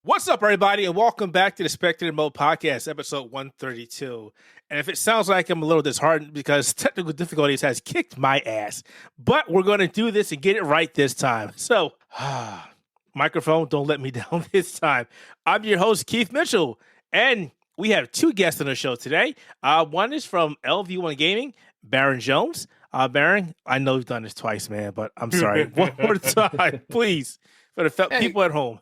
What's up, everybody, and welcome back to the Spectator Mode Podcast, episode 132. And if it sounds like I'm a little disheartened because technical difficulties has kicked my ass, but we're going to do this and get it right this time. So, microphone, don't let me down this time. I'm your host, Keith Mitchell, and we have two guests on the show today. One is from Lv1gaming, Baron Jones. Baron, I know you've done this twice, man, but I'm sorry. One more time, please, for the people at home.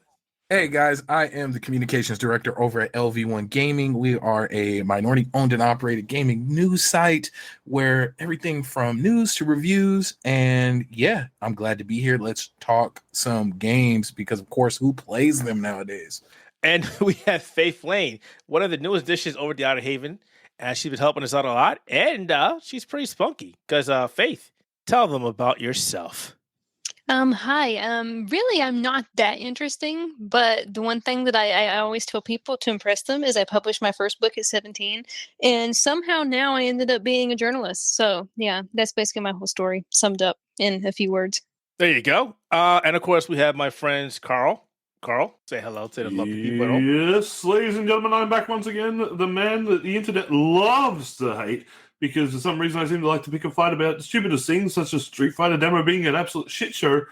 Hey guys, I am the communications director over at Lv1gaming. We are a minority owned and operated gaming news site where everything from news to reviews. And yeah, I'm glad to be here. Let's talk some games because, of course, who plays them nowadays? And we have Faith Lane, one of the newest dishes over the Outer Haven. And she's been helping us out a lot. And she's pretty spunky because, Faith, tell them about yourself. Hi. Really, I'm not that interesting, but the one thing that I always tell people to impress them is I published my first book at 17, and somehow now I ended up being a journalist. So yeah, that's basically my whole story summed up in a few words. There you go. And of course, we have my friends, Carl. Carl, say hello to the lovely people at home. Yes, ladies and gentlemen, I'm back once again. The man that the internet loves to hate, because for some reason I seem to like to pick a fight about the stupidest things, such as Street Fighter demo being an absolute shit show.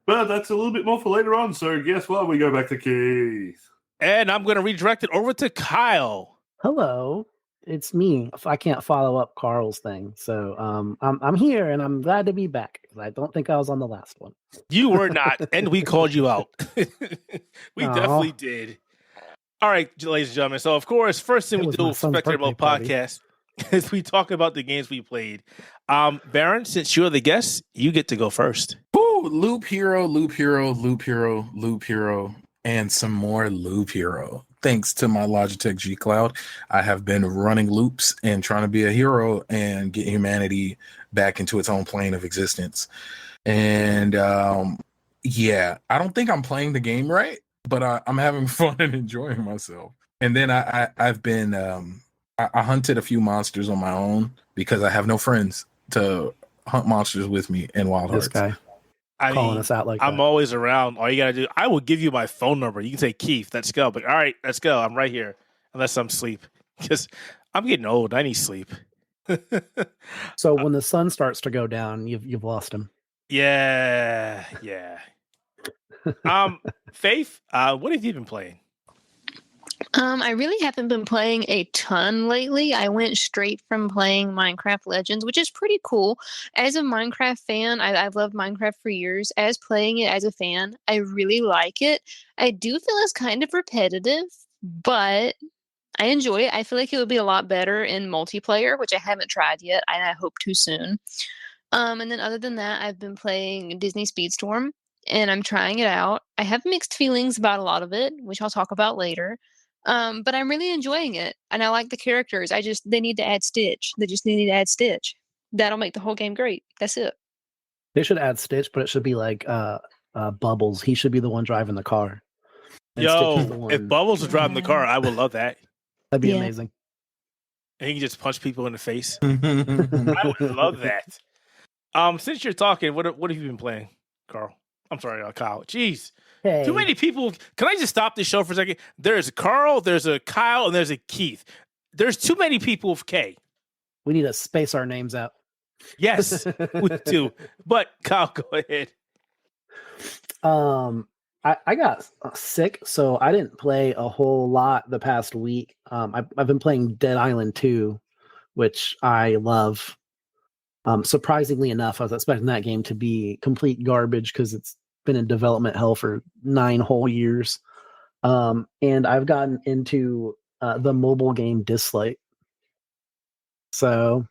But that's a little bit more for later on, so guess what? We go back to Keith. And I'm going to redirect it over to Kyle. Hello, it's me. I can't follow up Carl's thing, so I'm here, and I'm glad to be back. I don't think I was on the last one. You were not, and we called you out. We definitely did. All right, ladies and gentlemen. So, of course, first thing we do with Spectator Mode Podcast is we talk about the games we played. Baron, since you're the guest, you get to go first. Ooh, Loop Hero, Loop Hero, Loop Hero, Loop Hero, and some more Loop Hero. Thanks to my Logitech G Cloud, I have been running loops and trying to be a hero and get humanity back into its own plane of existence. And yeah, I don't think I'm playing the game right, but I'm having fun and enjoying myself. And then I've been I hunted a few monsters on my own because I have no friends to hunt monsters with me in Wild Hearts. This guy calling us out like I'm that. always around. All you got to do, I will give you my phone number. You can say, Keith, let's go. But all right, let's go. I'm right here. Unless I'm asleep. Because I'm getting old. I need sleep. So when the sun starts to go down, you've lost him. Yeah. Faith, what have you been playing? I really haven't been playing a ton lately. I went straight from playing Minecraft Legends, which is pretty cool. As a Minecraft fan, I've loved Minecraft for years. As playing it as a fan, I really like it. I do feel it's kind of repetitive, but I enjoy it. I feel like it would be a lot better in multiplayer, which I haven't tried yet, and I hope to soon. And then other than that, I've been playing Disney Speedstorm, and I'm trying it out. I have mixed feelings about a lot of it, which I'll talk about later. But I'm really enjoying it, and I like the characters. They need to add Stitch. They just need to add Stitch. That'll make the whole game great. That's it. They should add Stitch, but it should be like Bubbles. He should be the one driving the car. And Yo, if Bubbles was driving the car, I would love that. That'd be amazing. And he can just punch people in the face. I would love that. Since you're talking, what have you been playing, Carl? I'm sorry, Kyle. Jeez. Hey. Too many people. Can I just stop this show for a second? There's a Carl, there's a Kyle, and there's a Keith. There's too many people with K. We need to space our names out. Yes, we do. But Kyle, go ahead. I got sick, so I didn't play a whole lot the past week. I've been playing Dead Island 2, which I love. Surprisingly enough, I was expecting that game to be complete garbage because it's been in development hell for 9 whole years. And I've gotten into the mobile game Dislike. So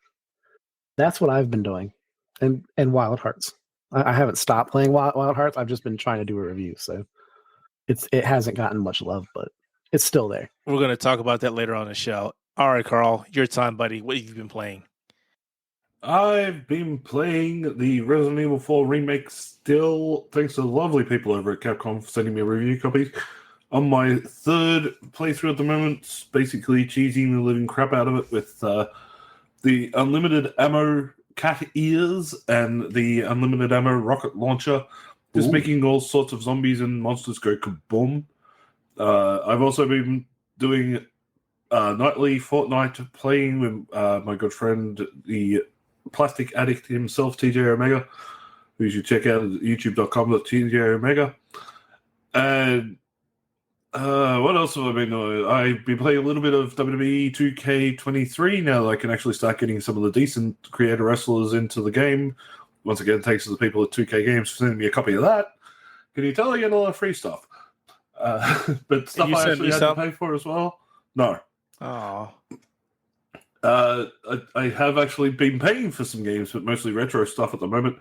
that's what I've been doing. And Wild Hearts. I haven't stopped playing Wild Hearts. I've just been trying to do a review. So it hasn't gotten much love, but it's still there. We're going to talk about that later on in the show. All right, Carl, your time, buddy. What have you been playing? I've been playing the Resident Evil 4 remake still, thanks to the lovely people over at Capcom for sending me a review copy. On my third playthrough at the moment, basically cheesing the living crap out of it with the unlimited ammo cat ears and the unlimited ammo rocket launcher, just making all sorts of zombies and monsters go kaboom. I've also been doing nightly Fortnite playing with my good friend, the plastic addict himself, TJ Omega, who you should check out at youtube.com/TJ And what else have I been doing? I've been playing a little bit of WWE 2K23 now that I can actually start getting some of the decent creator wrestlers into the game. Once again, thanks to the people at 2K Games for sending me a copy of that. Can you tell I get a lot of free stuff? But stuff I actually had to pay for as well? No. Oh. I have actually been paying for some games, but mostly retro stuff at the moment.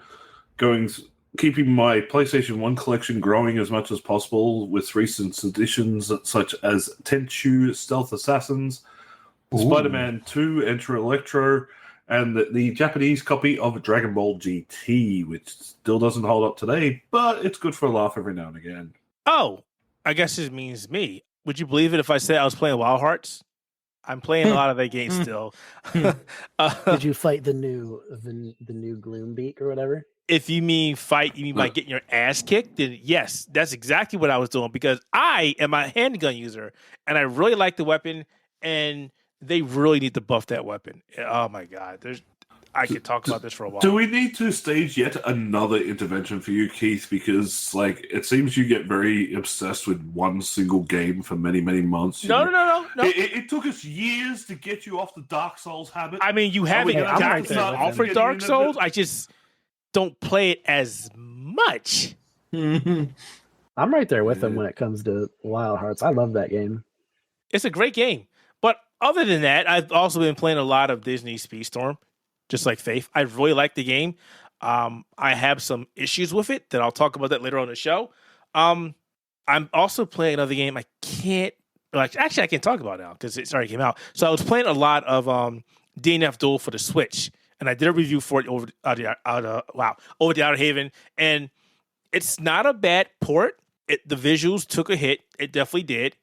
Keeping my PlayStation 1 collection growing as much as possible with recent editions such as Tenchu Stealth Assassins, Spider-Man 2 Enter Electro, and the Japanese copy of Dragon Ball GT, which still doesn't hold up today, but it's good for a laugh every now and again. Oh, I guess it means me. Would you believe it if I said I was playing Wild Hearts? I'm playing a lot of that game still. Did you fight the new Gloombeak or whatever? If you mean fight, you mean by getting your ass kicked, then yes, that's exactly what I was doing because I am a handgun user and I really like the weapon and they really need to buff that weapon. Oh my God. I could talk about this for a while. Do we need to stage yet another intervention for you, Keith? Because it seems you get very obsessed with one single game for many, many months. No. It took us years to get you off the Dark Souls habit. I mean, you haven't gotten off of Dark Souls. I just don't play it as much. I'm right there with him when it comes to Wild Hearts. I love that game. It's a great game. But other than that, I've also been playing a lot of Disney Speedstorm, just like Faith. I really like the game. I have some issues with it that I'll talk about that later on the show. I'm also playing another game. I can talk about it now because it already came out. So I was playing a lot of DNF Duel for the Switch. And I did a review for it over the Outer Haven, and it's not a bad port. The visuals took a hit; it definitely did.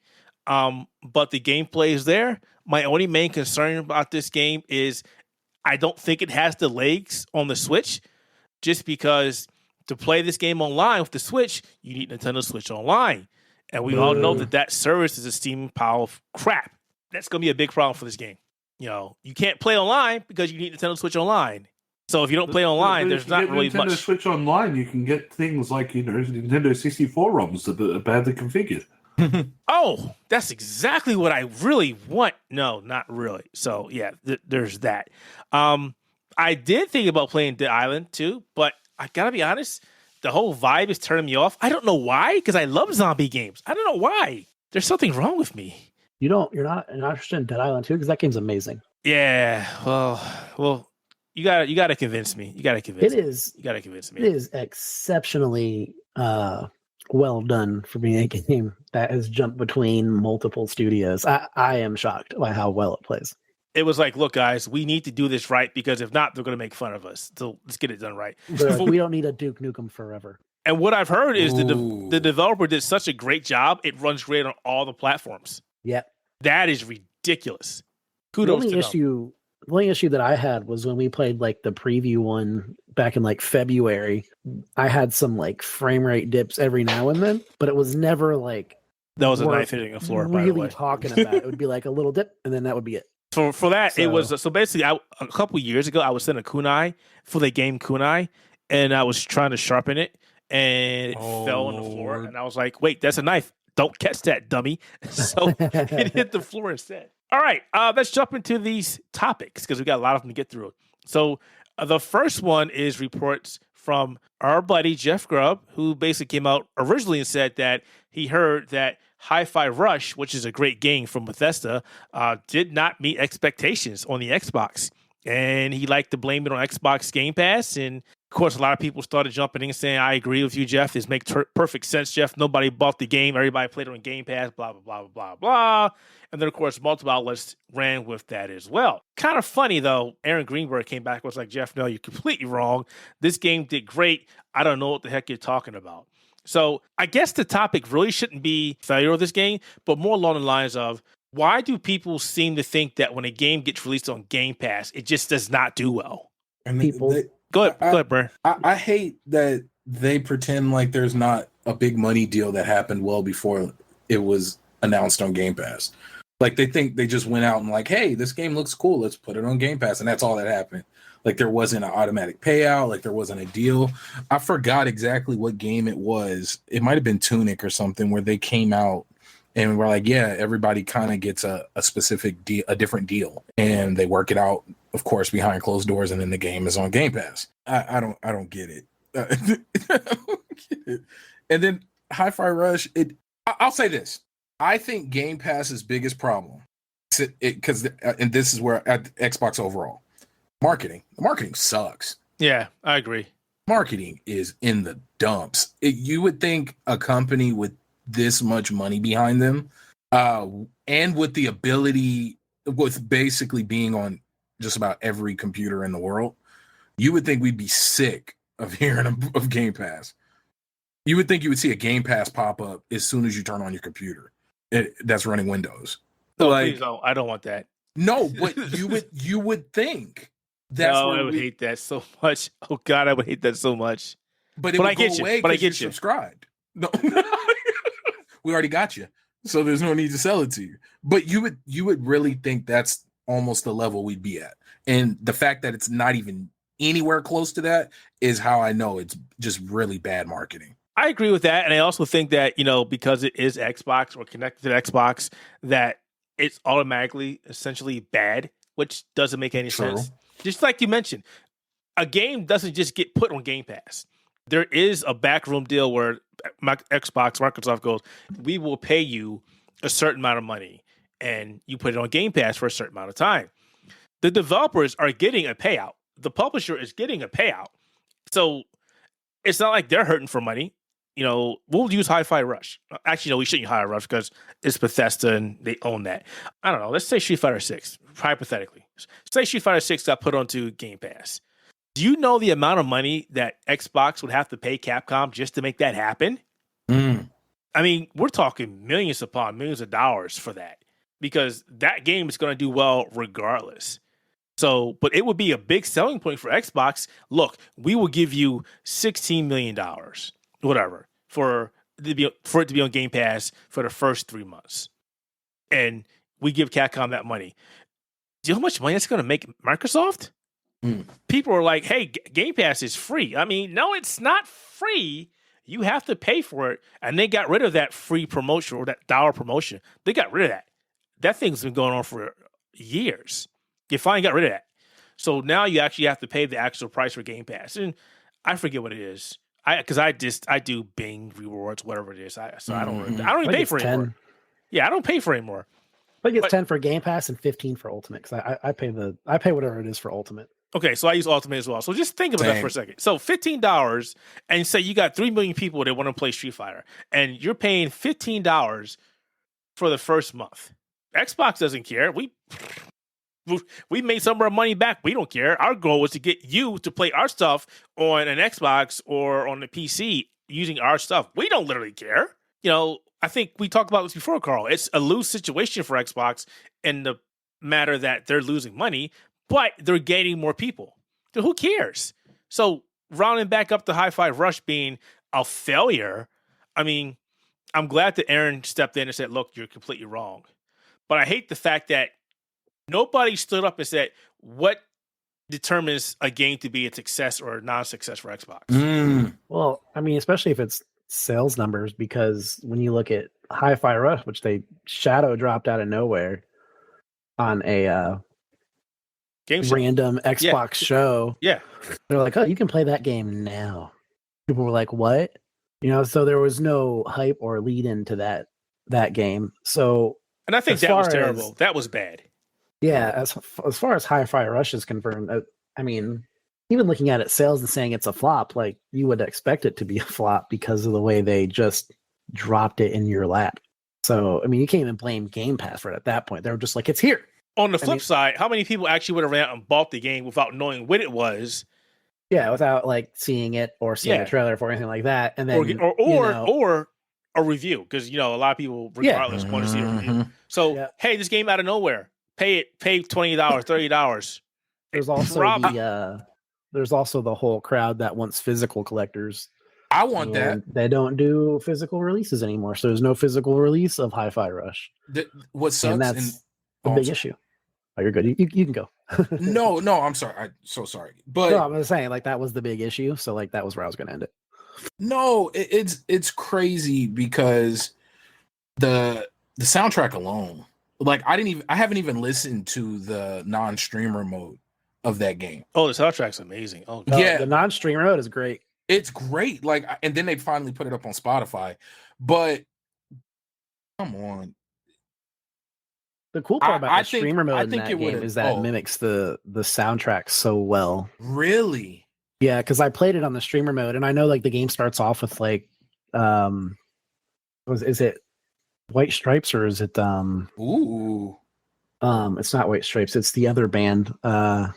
But the gameplay is there. My only main concern about this game is I don't think it has the legs on the Switch. Just because to play this game online with the Switch, you need Nintendo Switch Online, and we all know that service is a steaming pile of crap. That's going to be a big problem for this game. You can't play online because you need Nintendo Switch Online. So if you don't play online, there's not really much. Nintendo Switch Online, you can get things like Nintendo 64 ROMs that are badly configured. Oh, that's exactly what I really want. No, not really. So yeah, there's that. I did think about playing Dead Island too, but I gotta be honest, the whole vibe is turning me off. I don't know why, because I love zombie games. I don't know why. There's something wrong with me. You're not interested in Dead Island 2 because that game's amazing. Yeah, well, you gotta convince me. You gotta convince me. It is exceptionally well done for being a game that has jumped between multiple studios. I am shocked by how well it plays. It was like, look, guys, we need to do this right because if not, they're going to make fun of us. So let's get it done right. We don't need a Duke Nukem Forever. And what I've heard is the developer did such a great job. It runs great on all the platforms. Yep. That is ridiculous. Kudos to them. The only issue that I had was when we played the preview one back in February. I had some frame rate dips every now and then, but it was never that was a knife hitting the floor. Really by the way. Talking about it would be a little dip, and then that would be it. For that, it was so basically a couple years ago I was sent a kunai for the game Kunai, and I was trying to sharpen it, and it fell on the floor, and I was like, "Wait, that's a knife! Don't catch that, dummy!" So it hit the floor instead. All right, let's jump into these topics because we got a lot of them to get through. So the first one is reports from our buddy Jeff Grubb, who basically came out originally and said that he heard that Hi-Fi Rush, which is a great game from Bethesda, did not meet expectations on the Xbox. And he liked to blame it on Xbox Game Pass. And, of course, a lot of people started jumping in and saying, I agree with you, Jeff. This makes perfect sense, Jeff. Nobody bought the game. Everybody played it on Game Pass, blah, blah, blah, blah, blah. And then, of course, multiple outlets ran with that as well. Kind of funny, though. Aaron Greenberg came back and was like, Jeff, no, you're completely wrong. This game did great. I don't know what the heck you're talking about. So I guess the topic really shouldn't be failure of this game, but more along the lines of why do people seem to think that when a game gets released on Game Pass, it just does not do well? And Go ahead, Brian. I hate that they pretend like there's not a big money deal that happened well before it was announced on Game Pass. Like they think they just went out and like, hey, this game looks cool, let's put it on Game Pass, and that's all that happened. Like there wasn't an automatic payout, like there wasn't a deal. I forgot exactly what game it was. It might have been Tunic or something where they came out and we're like, yeah, everybody kind of gets a specific deal, a different deal, and they work it out, of course, behind closed doors, and then the game is on Game Pass. I don't get it. I don't get it. And then Hi-Fi Rush. I'll say this. I think Game Pass's biggest problem, because and this is where at Xbox overall, marketing. The marketing sucks. Yeah, I agree. Marketing is in the dumps. You would think a company with this much money behind them, and with the ability, with basically being on just about every computer in the world, you would think we'd be sick of hearing of Game Pass. You would think you would see a Game Pass pop up as soon as you turn on your computer that's running Windows. No, like, please, no, I don't want that. No, but you would think that's. No, I would hate that so much. Oh God, I would hate that so much. But it would go away because you're subscribed. No, we already got you, so there's no need to sell it to you. But you would really think that's almost the level we'd be at, and the fact that it's not even anywhere close to that is how I know it's just really bad marketing. I agree with that, and I also think that, because it is Xbox or connected to Xbox, that it's automatically essentially bad, which doesn't make any sense. Just like you mentioned, a game doesn't just get put on Game Pass. There is a backroom deal where Microsoft goes, we will pay you a certain amount of money, and you put it on Game Pass for a certain amount of time. The developers are getting a payout. The publisher is getting a payout. So it's not like they're hurting for money. We'll use Hi-Fi Rush. Actually, no, we shouldn't use Hi-Fi Rush because it's Bethesda and they own that. I don't know. Let's say Street Fighter 6, hypothetically. Say Street Fighter 6 got put onto Game Pass. Do you know the amount of money that Xbox would have to pay Capcom just to make that happen? I mean, we're talking millions upon millions of dollars for that, because that game is going to do well regardless. So, but it would be a big selling point for Xbox. Look, we will give you $16 million, whatever, for it to be on Game Pass for the first 3 months. And we give Capcom that money. Do you know how much money that's going to make Microsoft? People are like, hey, Game Pass is free. I mean, no, it's not free. You have to pay for it. And they got rid of that free promotion, or that dollar promotion. They got rid of that. That thing's been going on for years. You finally got rid of that. So now you actually have to pay the actual price for Game Pass. And I forget what it is. Because I do Bing rewards, whatever it is. I don't even pay for it anymore. Yeah, I don't pay for it anymore. I think it's 10 for Game Pass and 15 for Ultimate. Because I pay whatever it is for Ultimate. Okay, so I use Ultimate as well. So just think about that for a second. So $15, and say you got 3 million people that want to play Street Fighter, and you're paying $15 for the first month. Xbox doesn't care. We made some of our money back. We don't care. Our goal was to get you to play our stuff on an Xbox or on the PC using our stuff. We don't literally care. I think we talked about this before, Carl. It's a lose situation for Xbox in the matter that they're losing money, but they're gaining more people. So who cares? So rounding back up to Hi-Fi Rush being a failure, I mean, I'm glad that Aaron stepped in and said, look, you're completely wrong. But I hate the fact that nobody stood up and said, what determines a game to be a success or a non-success for Xbox? Well, I mean, especially if it's sales numbers, because when you look at Hi-Fi Rush, which they shadow dropped out of nowhere on a random Xbox show. Yeah. They're like, oh, you can play that game now. People were like, what? So there was no hype or lead into that game. So, and I think that was terrible. That was bad. Yeah, as far as Hi-Fi Rush is confirmed, I mean, even looking at its sales and saying it's a flop, like you would expect it to be a flop because of the way they just dropped it in your lap. So, I mean, you can't even blame Game Pass for it at that point. They were just like, it's here. On the flip side, how many people actually would have ran out and bought the game without knowing what it was? Yeah, without like seeing it or seeing a trailer for anything like that, and then or a review, because a lot of people regardless want to see a review. So hey, this game out of nowhere, pay $20, $30. There's also there's also the whole crowd that wants physical collectors. I want that. And they don't do physical releases anymore, so there's no physical release of Hi-Fi Rush. What sucks, and that's the big issue. Oh, you're good. You can go. No, I'm sorry. I'm so sorry. But no, I'm just saying, like, that was the big issue. So, like, that was where I was going to end it. No, it's crazy because the soundtrack alone, like, I haven't even listened to the non-streamer mode of that game. Oh, the soundtrack's amazing. Oh, No, yeah, the non-streamer mode is great. It's great. Like, and then they finally put it up on Spotify. But come on. The cool part about the streamer mode in that game is that it mimics the soundtrack so well. Really? Yeah, because I played it on the streamer mode, and I know, like, the game starts off with, like, is it White Stripes or is it Ooh. It's not White Stripes, it's the other band. The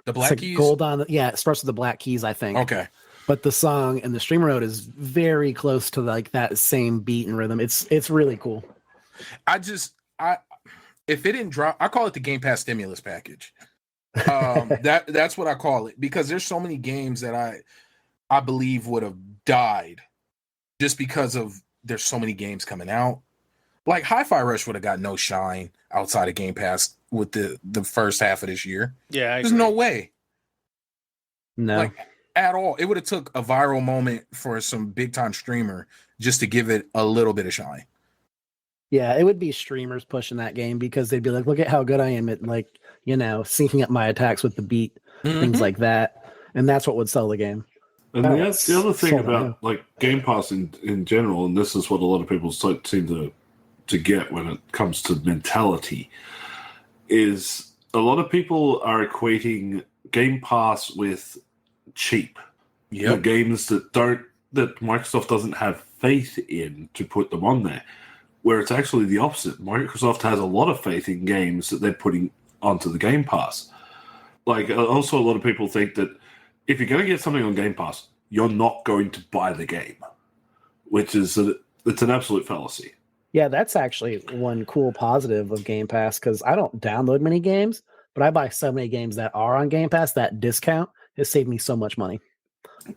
Black Keys? Gold on it starts with the Black Keys, I think. Okay. But the song in the streamer mode is very close to, like, that same beat and rhythm. It's really cool. If it didn't drop, I call it the Game Pass stimulus package. That's what I call it, because there's so many games that I believe would have died just because of there's so many games coming out. Like Hi-Fi Rush would have got no shine outside of Game Pass with the first half of this year. Yeah, there's no way. No, like, at all. It would have took a viral moment for some big time streamer just to give it a little bit of shine. Yeah, it would be streamers pushing that game because they'd be like, look at how good I am at, like, you know, syncing up my attacks with the beat, things like that. And that's what would sell the game. And the other thing about, like, Game Pass in general, and this is what a lot of people seem to get when it comes to mentality, is a lot of people are equating Game Pass with cheap. Yep. You know, games that Microsoft doesn't have faith in to put them on there. Where it's actually the opposite. Microsoft has a lot of faith in games that they're putting onto the Game Pass. Like, also a lot of people think that if you're going to get something on Game Pass, you're not going to buy the game, which is it's an absolute fallacy. Yeah, that's actually one cool positive of Game Pass, because I don't download many games, but I buy so many games that are on Game Pass. That discount has saved me so much money.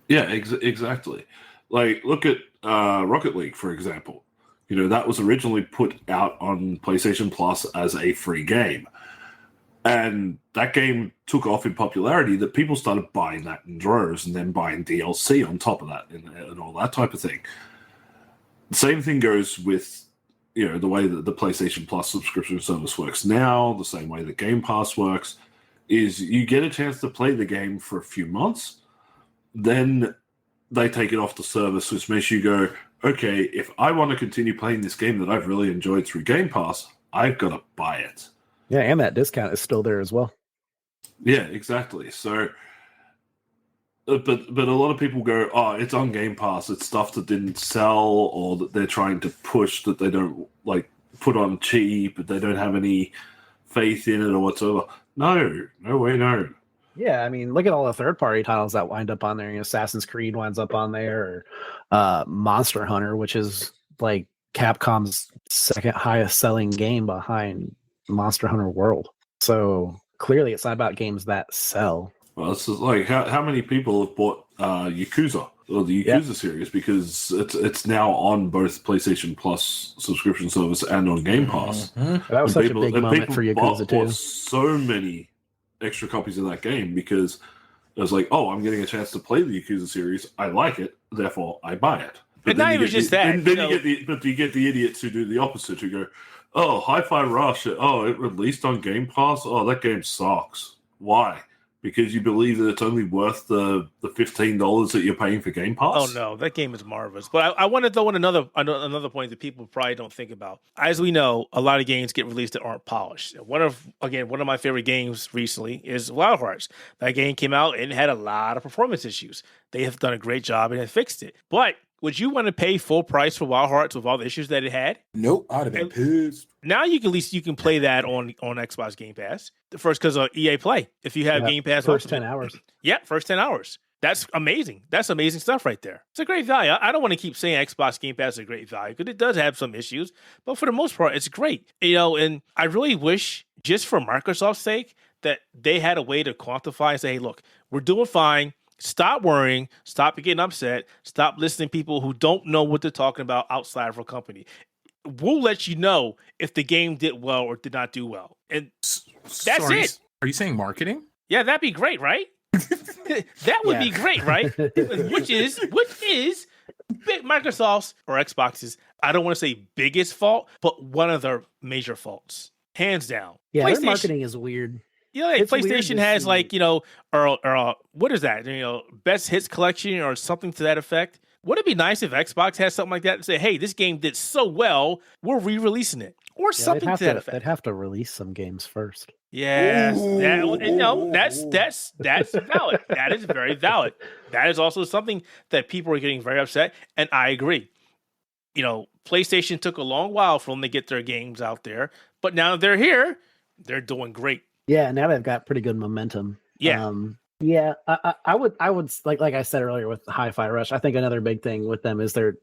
Yeah, exactly. Like, look at Rocket League, for example. You know, that was originally put out on PlayStation Plus as a free game. And that game took off in popularity that people started buying that in droves and then buying DLC on top of that and all that type of thing. The same thing goes with, you know, the way that the PlayStation Plus subscription service works now, the same way that Game Pass works, is you get a chance to play the game for a few months, then they take it off the service, which makes you go, okay, if I want to continue playing this game that I've really enjoyed through Game Pass, I've got to buy it. Yeah, and that discount is still there as well. Yeah, exactly. So, but a lot of people go, oh, it's on Game Pass. It's stuff that didn't sell or that they're trying to push that they don't, like, put on cheap, but they don't have any faith in it or whatsoever. No way, no. Yeah, I mean, look at all the third-party titles that wind up on there. You know, Assassin's Creed winds up on there, or Monster Hunter, which is, like, Capcom's second highest selling game behind Monster Hunter World. So clearly, it's not about games that sell. Well, it's just like how many people have bought Yakuza or the Yakuza series because it's now on both PlayStation Plus subscription service and on Game Pass. Mm-hmm. That was such a big moment for Yakuza too. So many extra copies of that game because it was like, oh, I'm getting a chance to play the Yakuza series. I like it, therefore I buy it. But not even just that. You get the idiots who do the opposite, who go, oh, Hi-Fi Rush, oh, it released on Game Pass. Oh, that game sucks. Why? Because you believe that it's only worth the $15 that you're paying for Game Pass? Oh, no, that game is marvelous. But I want to throw in another point that people probably don't think about. As we know, a lot of games get released that aren't polished. One of my favorite games recently is Wild Hearts. That game came out and had a lot of performance issues. They have done a great job and have fixed it. But would you want to pay full price for Wild Hearts with all the issues that it had? Nope, I'd have been pissed. Now you can play that on Xbox Game Pass. First, because of EA Play. If you have Game Pass, first 10 hours. Yeah, first 10 hours. That's amazing. That's amazing stuff right there. It's a great value. I don't want to keep saying Xbox Game Pass is a great value because it does have some issues, but for the most part, it's great. You know, and I really wish, just for Microsoft's sake, that they had a way to quantify and say, hey, look, we're doing fine. Stop worrying. Stop getting upset. Stop listening to people who don't know what they're talking about outside of a company. We'll let you know if the game did well or did not do well. And that's it. Are you saying marketing? Yeah, that'd be great, right? That would be great, right? Which is Microsoft's or Xbox's, I don't want to say biggest fault, but one of their major faults. Hands down. Yeah, their marketing is weird. Yeah, like PlayStation has like, or what is that? Best hits collection or something to that effect. Would it be nice if Xbox has something like that and say, hey, this game did so well, we're re-releasing it. Or something to that effect. They'd have to release some games first. Yes, that's valid. That is very valid. That is also something that people are getting very upset, and I agree. PlayStation took a long while for them to get their games out there, but now they're here. They're doing great. Yeah, now they've got pretty good momentum. Yeah. I would like I said earlier with the Hi-Fi Rush, I think another big thing with them is their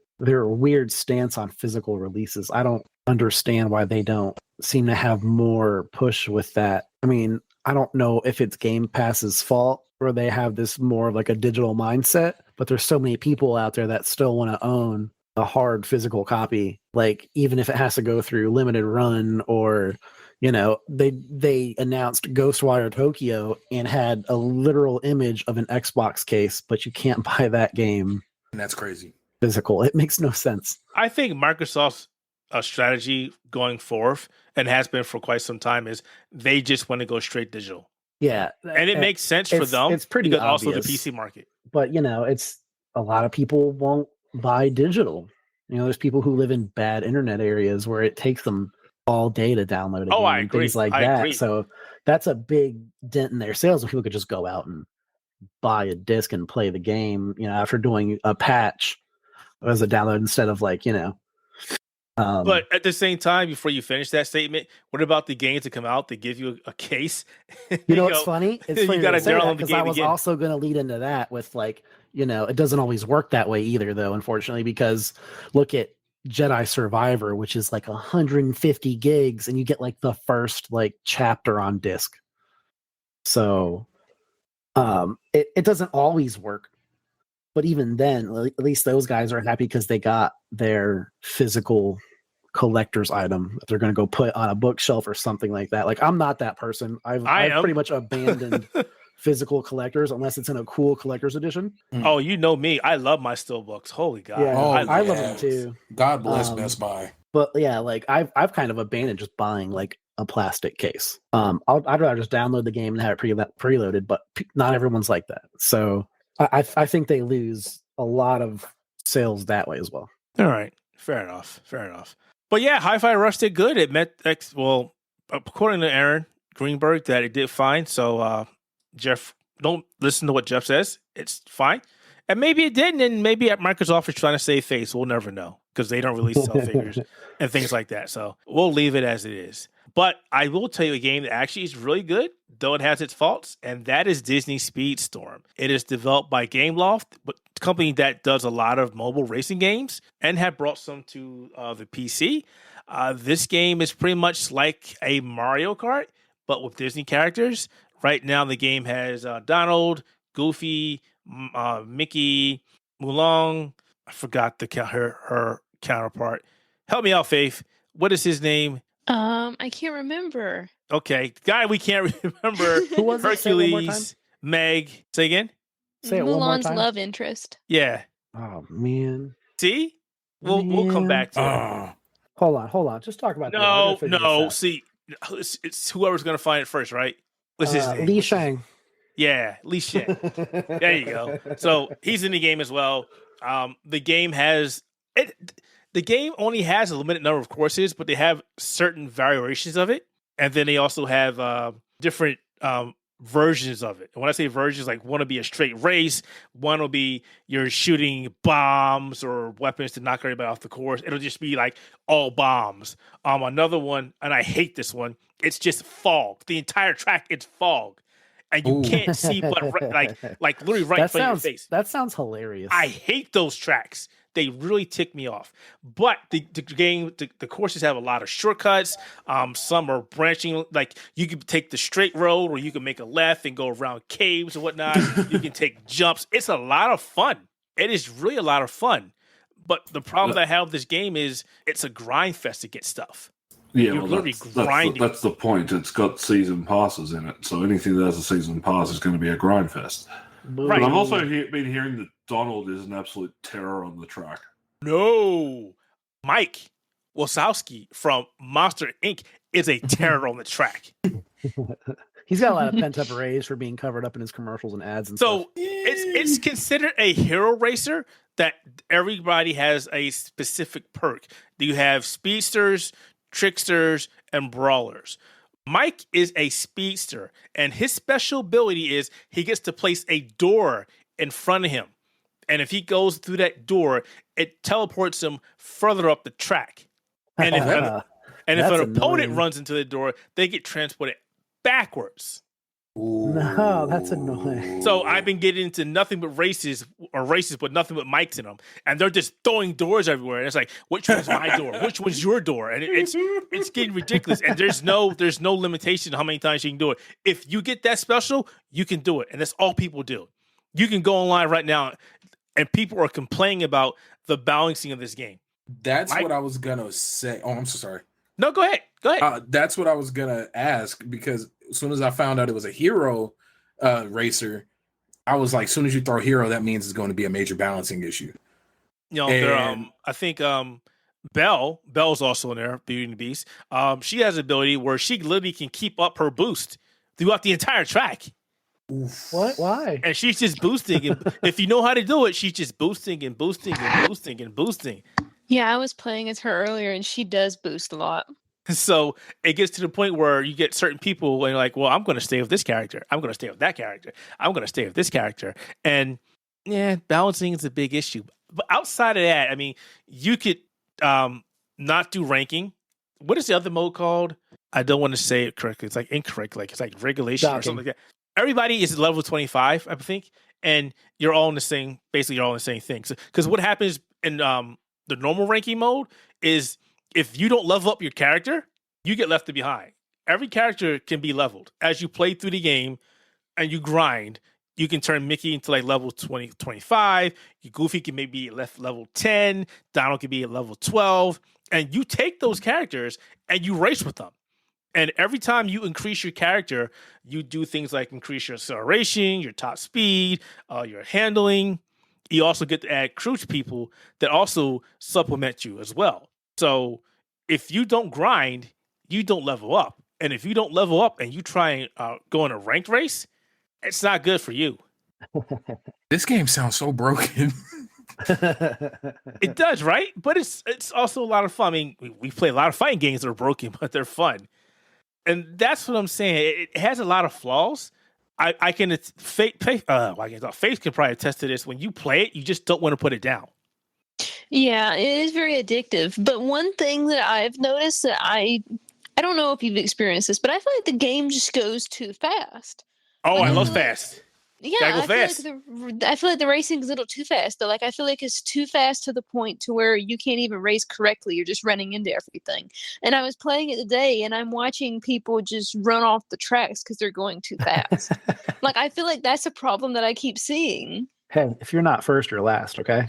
weird stance on physical releases. I don't understand why they don't seem to have more push with that. I mean, I don't know if it's Game Pass's fault or they have this more of like a digital mindset, but there's so many people out there that still want to own a hard physical copy, like even if it has to go through limited run or they announced Ghostwire Tokyo and had a literal image of an Xbox case, but you can't buy that game. And that's crazy. Physical. It makes no sense. I think Microsoft's strategy going forth, and has been for quite some time, is they just want to go straight digital. Yeah. And it makes sense for them. It's pretty because obvious. Also the PC market. But, it's a lot of people won't buy digital. There's people who live in bad internet areas where it takes them all day to download a game I and agree. things like I that. agree. So that's a big dent in their sales when people could just go out and buy a disc and play the game, after doing a patch as a download instead of but at the same time, before you finish that statement, what about the games that come out that give you a case? What's funny? It's funny you got to download the because game I was again. also going to lead into that with it doesn't always work that way either, though, unfortunately, because look at Jedi Survivor, which is like 150 gigs, and you get like the first chapter on disc. So it doesn't always work. But even then, at least those guys are happy because they got their physical collector's item that they're going to go put on a bookshelf or something like that. Like, I'm not that person. I've pretty much abandoned physical collectors unless it's in a cool collector's edition. Oh, you know me. I love my steelbooks. Holy God. Yeah, I love them too. God bless Best Buy. But yeah, I've kind of abandoned just buying a plastic case. I'd rather just download the game and have it preloaded, but not everyone's like that. So I think they lose a lot of sales that way as well. All right. Fair enough. But yeah, Hi-Fi Rush did good. It met, according to Aaron Greenberg, that it did fine. So, Jeff, don't listen to what Jeff says. It's fine. And maybe it didn't, and maybe Microsoft is trying to save face. We'll never know because they don't release sell figures and things like that. So we'll leave it as it is. But I will tell you a game that actually is really good, though it has its faults, and that is Disney Speedstorm. It is developed by Gameloft, a company that does a lot of mobile racing games and have brought some to the PC. This game is pretty much like a Mario Kart, but with Disney characters. Right now, the game has Donald, Goofy, Mickey, Mulan. I forgot her counterpart. Help me out, Faith. What is his name? I can't remember. Okay, guy we can't remember. Who was it? Say it one more time. Hercules, Meg. Say again. Say it one more Mulan's time. love interest. Yeah. Oh man. See, we'll come back to it. Hold on. Just talk about No. See, it's whoever's gonna find it first, right? What's his name? Li Shang. Yeah, Li Shang. There you go. So he's in the game as well. The game has it. The game only has a limited number of courses, but they have certain variations of it, and then they also have different versions of it. And when I say versions, like one will be a straight race, one will be you're shooting bombs or weapons to knock everybody off the course. It'll just be like all bombs. Another one, and I hate this one. It's just fog. The entire track, it's fog. And you can't see but like literally right in front of your face. That sounds hilarious. I hate those tracks. They really tick me off. But the courses have a lot of shortcuts. Some are branching. Like you can take the straight road, or you can make a left and go around caves and whatnot. You can take jumps. It's a lot of fun. It is really a lot of fun. But the problem that I have with this game is it's a grind fest to get stuff. Yeah, You're literally grinding. That's the point. It's got season passes in it, so anything that has a season pass is going to be a grind fest. Right. But I've also been hearing that Donald is an absolute terror on the track. No, Mike Wazowski from Monster Inc. is a terror on the track. He's got a lot of pent up rage for being covered up in his commercials and ads and stuff. So it's considered a hero racer that everybody has a specific perk. You have speedsters, tricksters, and brawlers. Mike is a speedster, and his special ability is he gets to place a door in front of him. And if he goes through that door, it teleports him further up the track. And if an opponent runs into the door, they get transported backwards. No, that's annoying. So I've been getting into nothing but races with nothing but mics in them, and they're just throwing doors everywhere. And it's like, which one's my door? Which one's your door? And it's getting ridiculous. And there's no limitation to how many times you can do it. If you get that special, you can do it, and that's all people do. You can go online right now, and people are complaining about the balancing of this game. That's what I was gonna say. Oh, I'm so sorry. No, go ahead. That's what I was gonna ask, because as soon as I found out it was a hero racer, I was like, as soon as you throw hero, that means it's going to be a major balancing issue. You know, I think Belle's also in there, Beauty and the Beast. She has an ability where she literally can keep up her boost throughout the entire track. Oof. What? Why? And she's just boosting. And if you know how to do it, she's just boosting and boosting and boosting and boosting. Yeah, I was playing as her earlier, and she does boost a lot. So it gets to the point where you get certain people and you're like, well, I'm going to stay with this character. I'm going to stay with that character. I'm going to stay with this character. And yeah, balancing is a big issue. But outside of that, I mean, you could not do ranking. What is the other mode called? I don't want to say it correctly. It's like incorrect. Like it's like regulation or something like that. Everybody is level 25, I think. And you're all in the same, basically you're all in the same thing. Because what happens in the normal ranking mode is if you don't level up your character, you get left behind. Every character can be leveled. As you play through the game and you grind, you can turn Mickey into like level 20, 25. Goofy can maybe left level 10. Donald can be at level 12. And you take those characters and you race with them. And every time you increase your character, you do things like increase your acceleration, your top speed, your handling. You also get to add cruise people that also supplement you as well. So if you don't grind, you don't level up. And if you don't level up and you try and go in a ranked race, it's not good for you. This game sounds so broken. It does, right? But it's also a lot of fun. I mean, we play a lot of fighting games that are broken, but they're fun. And that's what I'm saying. It has a lot of flaws. I can Faith can probably attest to this. When you play it, you just don't want to put it down. Yeah, it is very addictive. But one thing that I've noticed that I don't know if you've experienced this, but I feel like the game just goes too fast. Oh, Like, I love fast. Yeah, Gotta go fast. I feel like the racing is a little too fast. Though, like I feel like it's too fast to the point to where you can't even race correctly. You're just running into everything. And I was playing it today, and I'm watching people just run off the tracks because they're going too fast. Like I feel like that's a problem that I keep seeing. Hey, if you're not first, you're last, okay?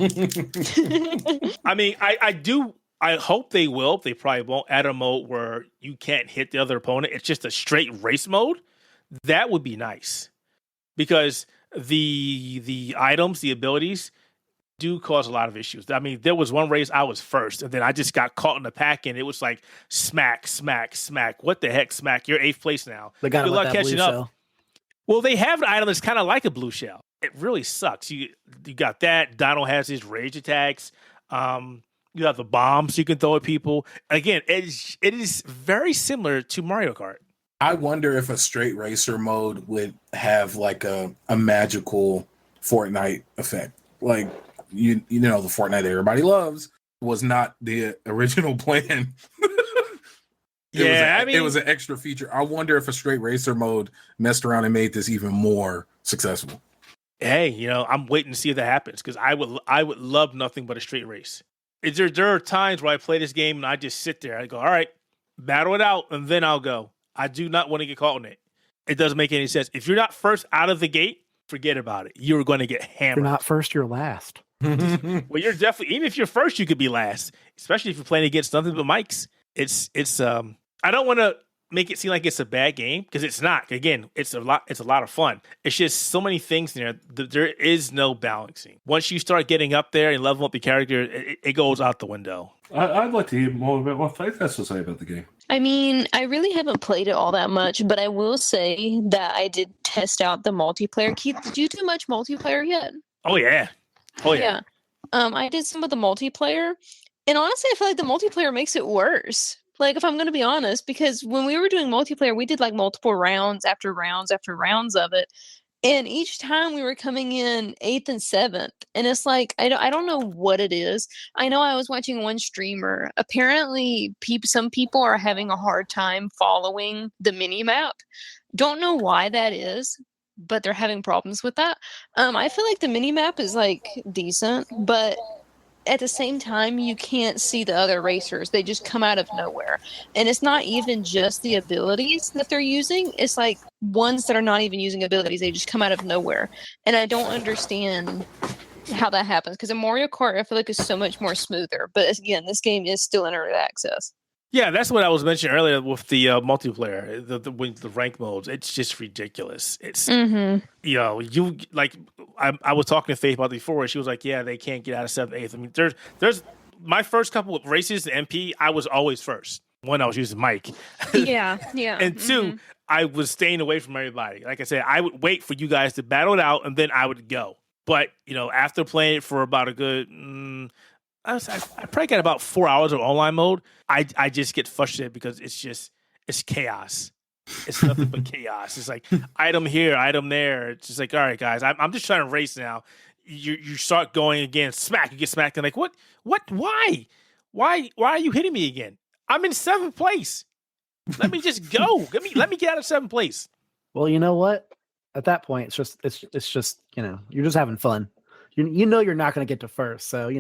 I mean, I hope they will. They probably won't add a mode where you can't hit the other opponent. It's just a straight race mode. That would be nice. Because the items, the abilities, do cause a lot of issues. I mean, there was one race I was first, and then I just got caught in the pack, and it was like smack, smack, smack. What the heck, smack? You're 8th place now. They got Good luck that catching blue up. shell. Well, they have an item that's kind of like a blue shell. It really sucks. You got that. Donald has his rage attacks. You have the bombs you can throw at people. Again, it is very similar to Mario Kart. I wonder if a straight racer mode would have like a magical Fortnite effect. Like, you know, the Fortnite everybody loves was not the original plan. It was an extra feature. I wonder if a straight racer mode messed around and made this even more successful. hey, I'm waiting to see if that happens because I would love nothing but a straight race. There are times where I play this game and I just sit there. I go, all right, battle it out, and then I'll go. I do not want to get caught in it. It doesn't make any sense. If you're not first out of the gate, forget about it. You're going to get hammered. If you're not first, you're last. Well, you're definitely, even if you're first, you could be last, especially if you're playing against nothing but mics. It's I don't want to make it seem like it's a bad game because it's not. Again, it's a lot of fun. It's just so many things in there. There is no balancing. Once you start getting up there and level up your character, it goes out the window. I'd like to hear more about what Faith has to say about the game. I mean, I really haven't played it all that much, but I will say that I did test out the multiplayer. Keith, did you do much multiplayer yet? Oh yeah. I did some of the multiplayer, and honestly, I feel like the multiplayer makes it worse. Like, if I'm going to be honest, because when we were doing multiplayer, we did like multiple rounds after rounds after rounds of it. And each time we were coming in 8th and 7th. And it's like, I don't know what it is. I know I was watching one streamer. Apparently, some people are having a hard time following the mini map. Don't know why that is, but they're having problems with that. I feel like the mini map is like decent, but at the same time, you can't see the other racers. They just come out of nowhere. And it's not even just the abilities that they're using. It's like ones that are not even using abilities. They just come out of nowhere. And I don't understand how that happens. Because in Mario Kart, I feel like it's so much more smoother. But again, this game is still in early access. Yeah, that's what I was mentioning earlier with the multiplayer, the rank modes. It's just ridiculous. It's you like I was talking to Faith about it before. She was like, "Yeah, they can't get out of 7th, 8th." I mean, there's my first couple of races in MP, I was always first. One, I was using Mike. Yeah. And two, I was staying away from everybody. Like I said, I would wait for you guys to battle it out, and then I would go. But after playing it for about a good. I probably got about 4 hours of online mode. I just get frustrated because it's chaos. It's nothing but chaos. It's like item here, item there. It's just like, all right, guys, I'm just trying to race now. You start going again, smack, you get smacked. And like, what? Why are you hitting me again? I'm in 7th place. Let me just go. Let me get out of 7th place. Well, you know what? At that point, it's just you're just having fun. You know you're not going to get to first, so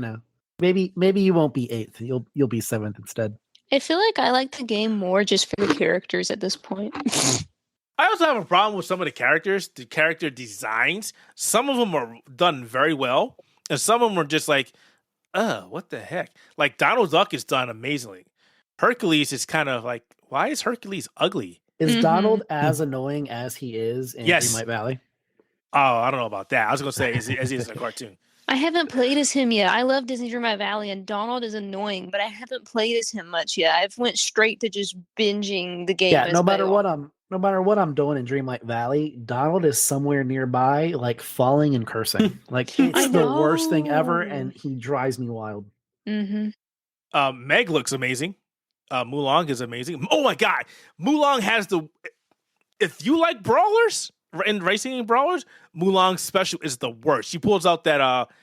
Maybe you won't be 8th. You'll be 7th instead. I feel like I like the game more just for the characters at this point. I also have a problem with some of the characters, the character designs. Some of them are done very well, and some of them are just like, what the heck? Like Donald Duck is done amazingly. Hercules is kind of like, why is Hercules ugly? Is Donald as annoying as he is in Greenlight Valley? Oh, I don't know about that. I was going to say as he is in a cartoon. I haven't played as him yet. I love Disney Dreamlight Valley, and Donald is annoying, but I haven't played as him much yet. I've went straight to just binging the game. Yeah, no matter what I'm doing in Dreamlight Vallay, Donald is somewhere nearby, like falling and cursing. Like it's the worst thing ever, and he drives me wild. Meg looks amazing. Mulong is amazing. Oh my god, Mulong has the. If you like brawlers. In racing and brawlers, Mulong's special is the worst. She pulls out that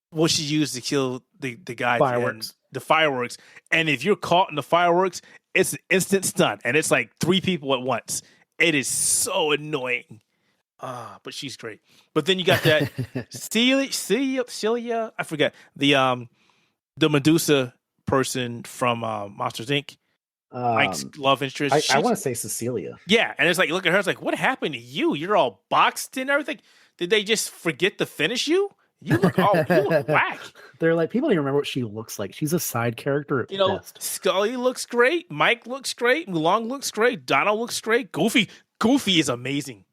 what she used to kill the guy. The fireworks. And if you're caught in the fireworks, it's an instant stun. And it's like 3 people at once. It is so annoying. But she's great. But then you got that Celia, I forget. The Medusa person from Monsters Inc. Mike's love interest. I want to say Cecilia. Yeah, and it's like, look at her. It's like, what happened to you? You're all boxed and everything. Did they just forget to finish you? You look whack. They're like, people don't even remember what she looks like. She's a side character at best. Scully looks great. Mike looks great. Mulong looks great. Donald looks great. Goofy is amazing.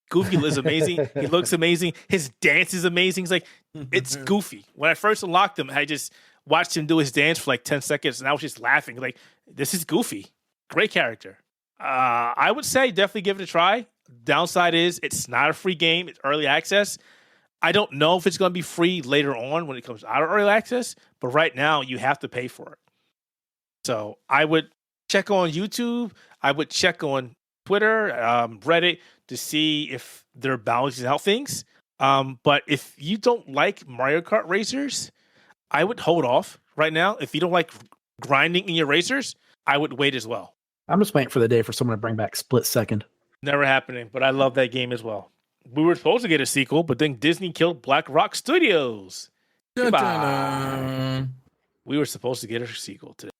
Goofy is amazing. He looks amazing. His dance is amazing. It's like, it's Goofy. When I first unlocked him, I just watched him do his dance for like 10 seconds, and I was just laughing. Like, this is Goofy. Great character. I would say definitely give it a try. Downside is it's not a free game. It's early access. I don't know if it's going to be free later on when it comes out of early access, but right now you have to pay for it. So I would check on YouTube. I would check on Twitter, Reddit to see if they're balancing out things. But if you don't like Mario Kart racers, I would hold off right now. If you don't like grinding in your racers, I would wait as well. I'm just waiting for the day for someone to bring back Split Second. Never happening, but I love that game as well. We were supposed to get a sequel, but then Disney killed Black Rock Studios. Dun-dun-dun. We were supposed to get a sequel today.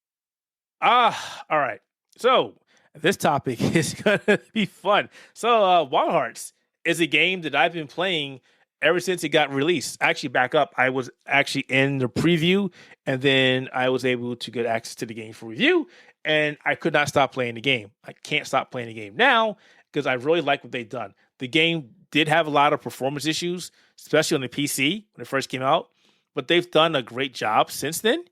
All right. So this topic is going to be fun. So Wild Hearts is a game that I've been playing ever since it got released. Actually, back up. I was actually in the preview, and then I was able to get access to the game for review, and I could not stop playing the game. I can't stop playing the game now because I really like what they've done. The game did have a lot of performance issues, especially on the PC when it first came out, but they've done a great job since then.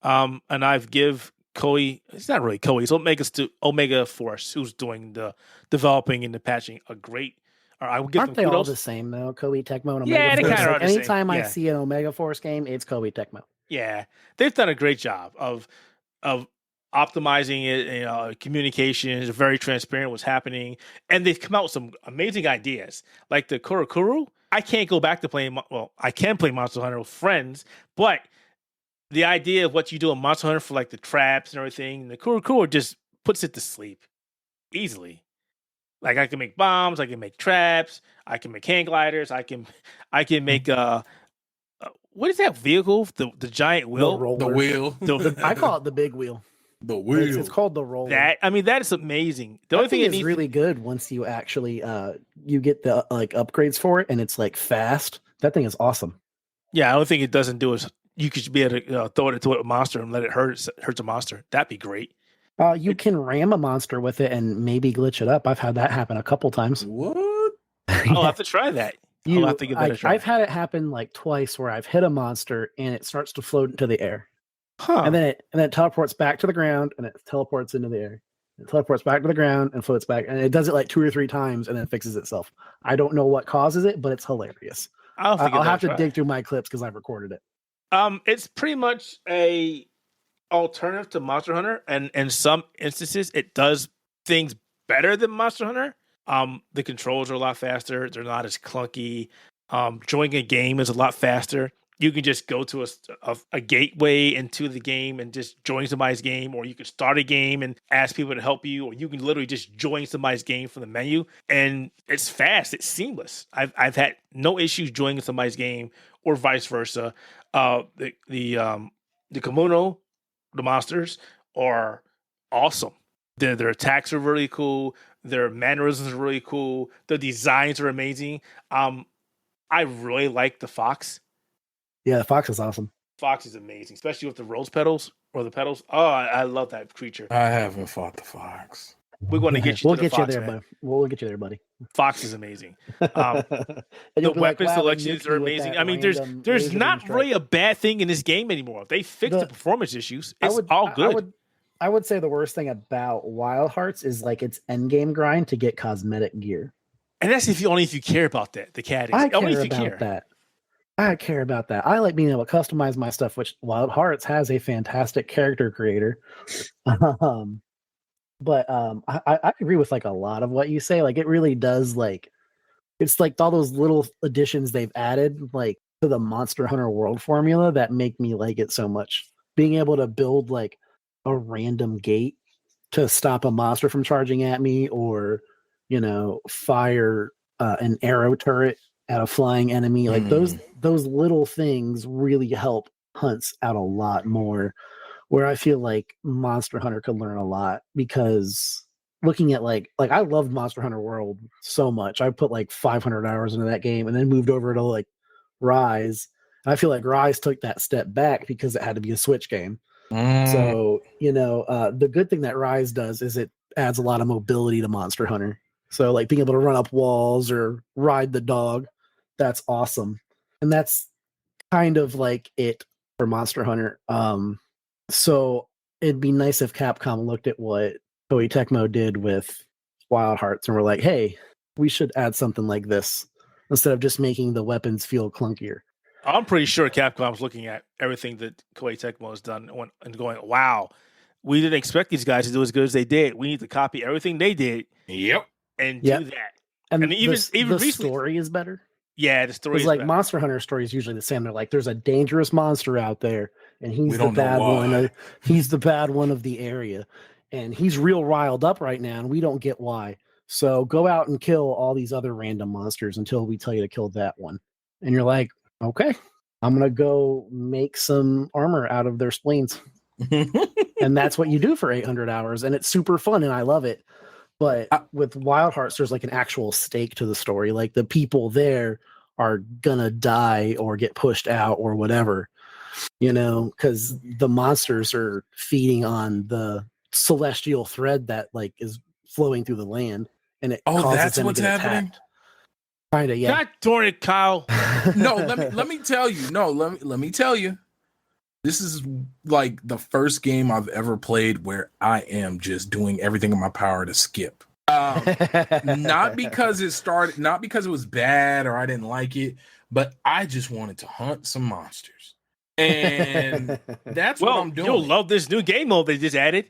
And I've give Koei, it's not really Koei, it's Omega Force, who's doing the developing and the patching, a great. Or I would give Aren't them they kudos. all the same though? Koei Tecmo and Omega Yeah, they Force. kinda are the same. Anytime I Yeah. see an Omega Force game, it's Koei Tecmo. Yeah, they've done a great job of optimizing it. Communication is very transparent. What's happening, and they've come out with some amazing ideas, like the Kurokuru. I can't go back to playing. Well, I can play Monster Hunter with friends, but the idea of what you do in Monster Hunter for like the traps and everything, the Kurokuru just puts it to sleep easily. Like I can make bombs, I can make traps, I can make hang gliders, I can make what is that vehicle? The giant wheel? The wheel. I call it the big wheel. The wheel. It's called the roller. That is amazing. The That only thing it is needs really good once you actually you get the like upgrades for it and it's like fast. That thing is awesome. Yeah, I don't think it doesn't do is you could be able to throw it into a monster and let it hurt the monster. That'd be great. You can ram a monster with it and maybe glitch it up. I've had that happen a couple times. What? I'll have to try that. I'll have to give that a try. I've had it happen like twice where I've hit a monster and it starts to float into the air. Huh. And then it teleports back to the ground and it teleports into the air. It teleports back to the ground and floats back. And it does it like 2 or 3 times and then fixes itself. I don't know what causes it, but it's hilarious. I'll have to dig through my clips because I've recorded it. It's pretty much a alternative to Monster Hunter, and in some instances it does things better than Monster Hunter. The controls are a lot faster. They're not as clunky. Joining a game is a lot faster. You can just go to a gateway into the game and just join somebody's game, or you can start a game and ask people to help you, or you can literally just join somebody's game from the menu, and it's fast. It's seamless. I've had no issues joining somebody's game, or vice versa. The Komodo, the monsters, are awesome. Their attacks are really cool. Their mannerisms are really cool. The designs are amazing. I really like the fox. Yeah, the fox is awesome. Fox is amazing, especially with the rose petals or the petals. Oh, I love that creature. I haven't fought the fox. We're going to get you. We'll to the get fox, you there, man. buddy. We'll get you there, buddy. Fox is amazing. And The you'll be like, weapon "Wow, selections they are nuked me with amazing. that I mean, random there's laser not beam strike." really a bad thing in this game anymore. They fixed the performance issues. It's all good. I would say the worst thing about Wild Hearts is like its end game grind to get cosmetic gear. And that's only if you care about that. The cat is I only care if you about that. I care about that. I like being able to customize my stuff, which Wild Hearts has a fantastic character creator. But I agree with like a lot of what you say. Like it really does like it's like all those little additions they've added like to the Monster Hunter World formula that make me like it so much. Being able to build like a random gate to stop a monster from charging at me, or fire an arrow turret at a flying enemy, like those little things really help hunts out a lot more, where I feel like Monster Hunter could learn a lot, because looking at like I loved Monster Hunter World so much. I put like 500 hours into that game and then moved over to like Rise. And I feel like Rise took that step back because it had to be a Switch game. So, the good thing that Rise does is it adds a lot of mobility to Monster Hunter. So like being able to run up walls or ride the dog, that's awesome. And that's kind of like it for Monster Hunter. So it'd be nice if Capcom looked at what Koei Tecmo did with Wild Hearts and were like, hey, we should add something like this instead of just making the weapons feel clunkier. I'm pretty sure Capcom's looking at everything that Koei Tecmo has done and going, wow, we didn't expect these guys to do as good as they did. We need to copy everything they did. Yep. And do that. And even the recently, story is better. Yeah, the story is like better. Monster Hunter story is usually the same. They're like, there's a dangerous monster out there, and he's the bad one. He's the bad one of the area, and he's real riled up right now, and we don't get why. So go out and kill all these other random monsters until we tell you to kill that one. And you're like, okay, I'm going to go make some armor out of their spleens. And that's what you do for 800 hours. And it's super fun and I love it. But with Wild Hearts, there's like an actual stake to the story. Like the people there are going to die or get pushed out or whatever, you know, because the monsters are feeding on the celestial thread that like is flowing through the land. And it causes that's them what's to get happening. attacked. Kind of, yeah. God darn it, Kyle. No, let me tell you. No, let me tell you. This is like the first game I've ever played where I am just doing everything in my power to skip. Not because it was bad or I didn't like it, but I just wanted to hunt some monsters. And that's what I'm doing. You'll love this new game mode they just added.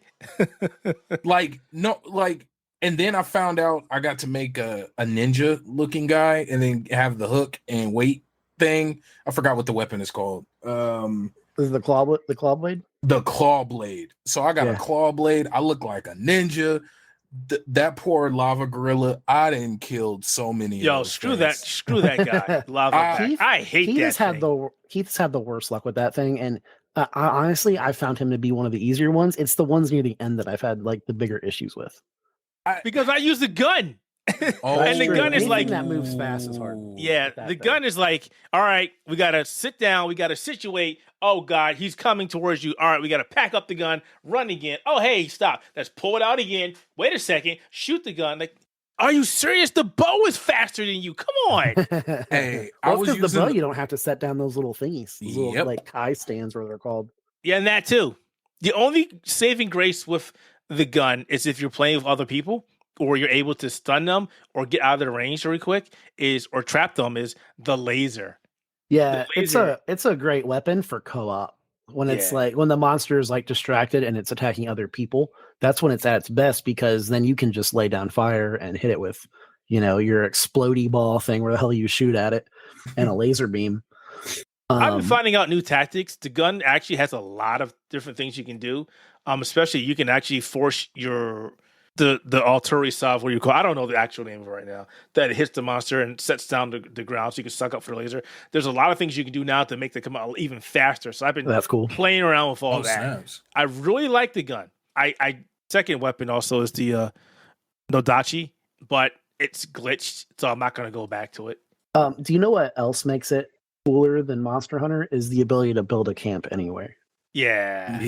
And then I found out I got to make a ninja looking guy and then have the hook and weight thing. I forgot what the weapon is called. Is the claw blade? The claw blade. So I got a claw blade. I look like a ninja. That poor lava gorilla. I didn't killed so many. Yo, screw that guy. Lava guy. I hate that thing. Keith's had the worst luck with that thing, and I found him to be one of the easier ones. It's the ones near the end that I've had like the bigger issues with. Because I use the gun. And the gun is like that moves fast is hard. Yeah, the gun is like, all right, we gotta sit down, we gotta situate. Oh God, he's coming towards you. All right, we gotta pack up the gun, run again. Oh hey, stop. Let's pull it out again. Wait a second, shoot the gun. Like, are you serious? The bow is faster than you. Come on. Hey, the bow you don't have to set down those little thingies, those little like Kai stands, where they're called. Yeah, and that too. The only saving grace with the gun is if you're playing with other people, or you're able to stun them or get out of the range really quick, or trap them, is the laser. Yeah, it's a great weapon for co-op. When it's like when the monster is like distracted and it's attacking other people, that's when it's at its best, because then you can just lay down fire and hit it with, you know, your explodey ball thing where the hell you shoot at it and a laser beam. I've been finding out new tactics. The gun actually has a lot of different things you can do. Especially you can actually force the artillery salve, what you call, I don't know the actual name of it right now, that hits the monster and sets down the ground so you can suck up for the laser. There's a lot of things you can do now to make them come out even faster. So I've been playing around with all that. Snaps. I really like the gun. I second weapon also is the Nodachi, but it's glitched, so I'm not going to go back to it. Do you know what else makes it cooler than Monster Hunter? Is the ability to build a camp anywhere. Yeah.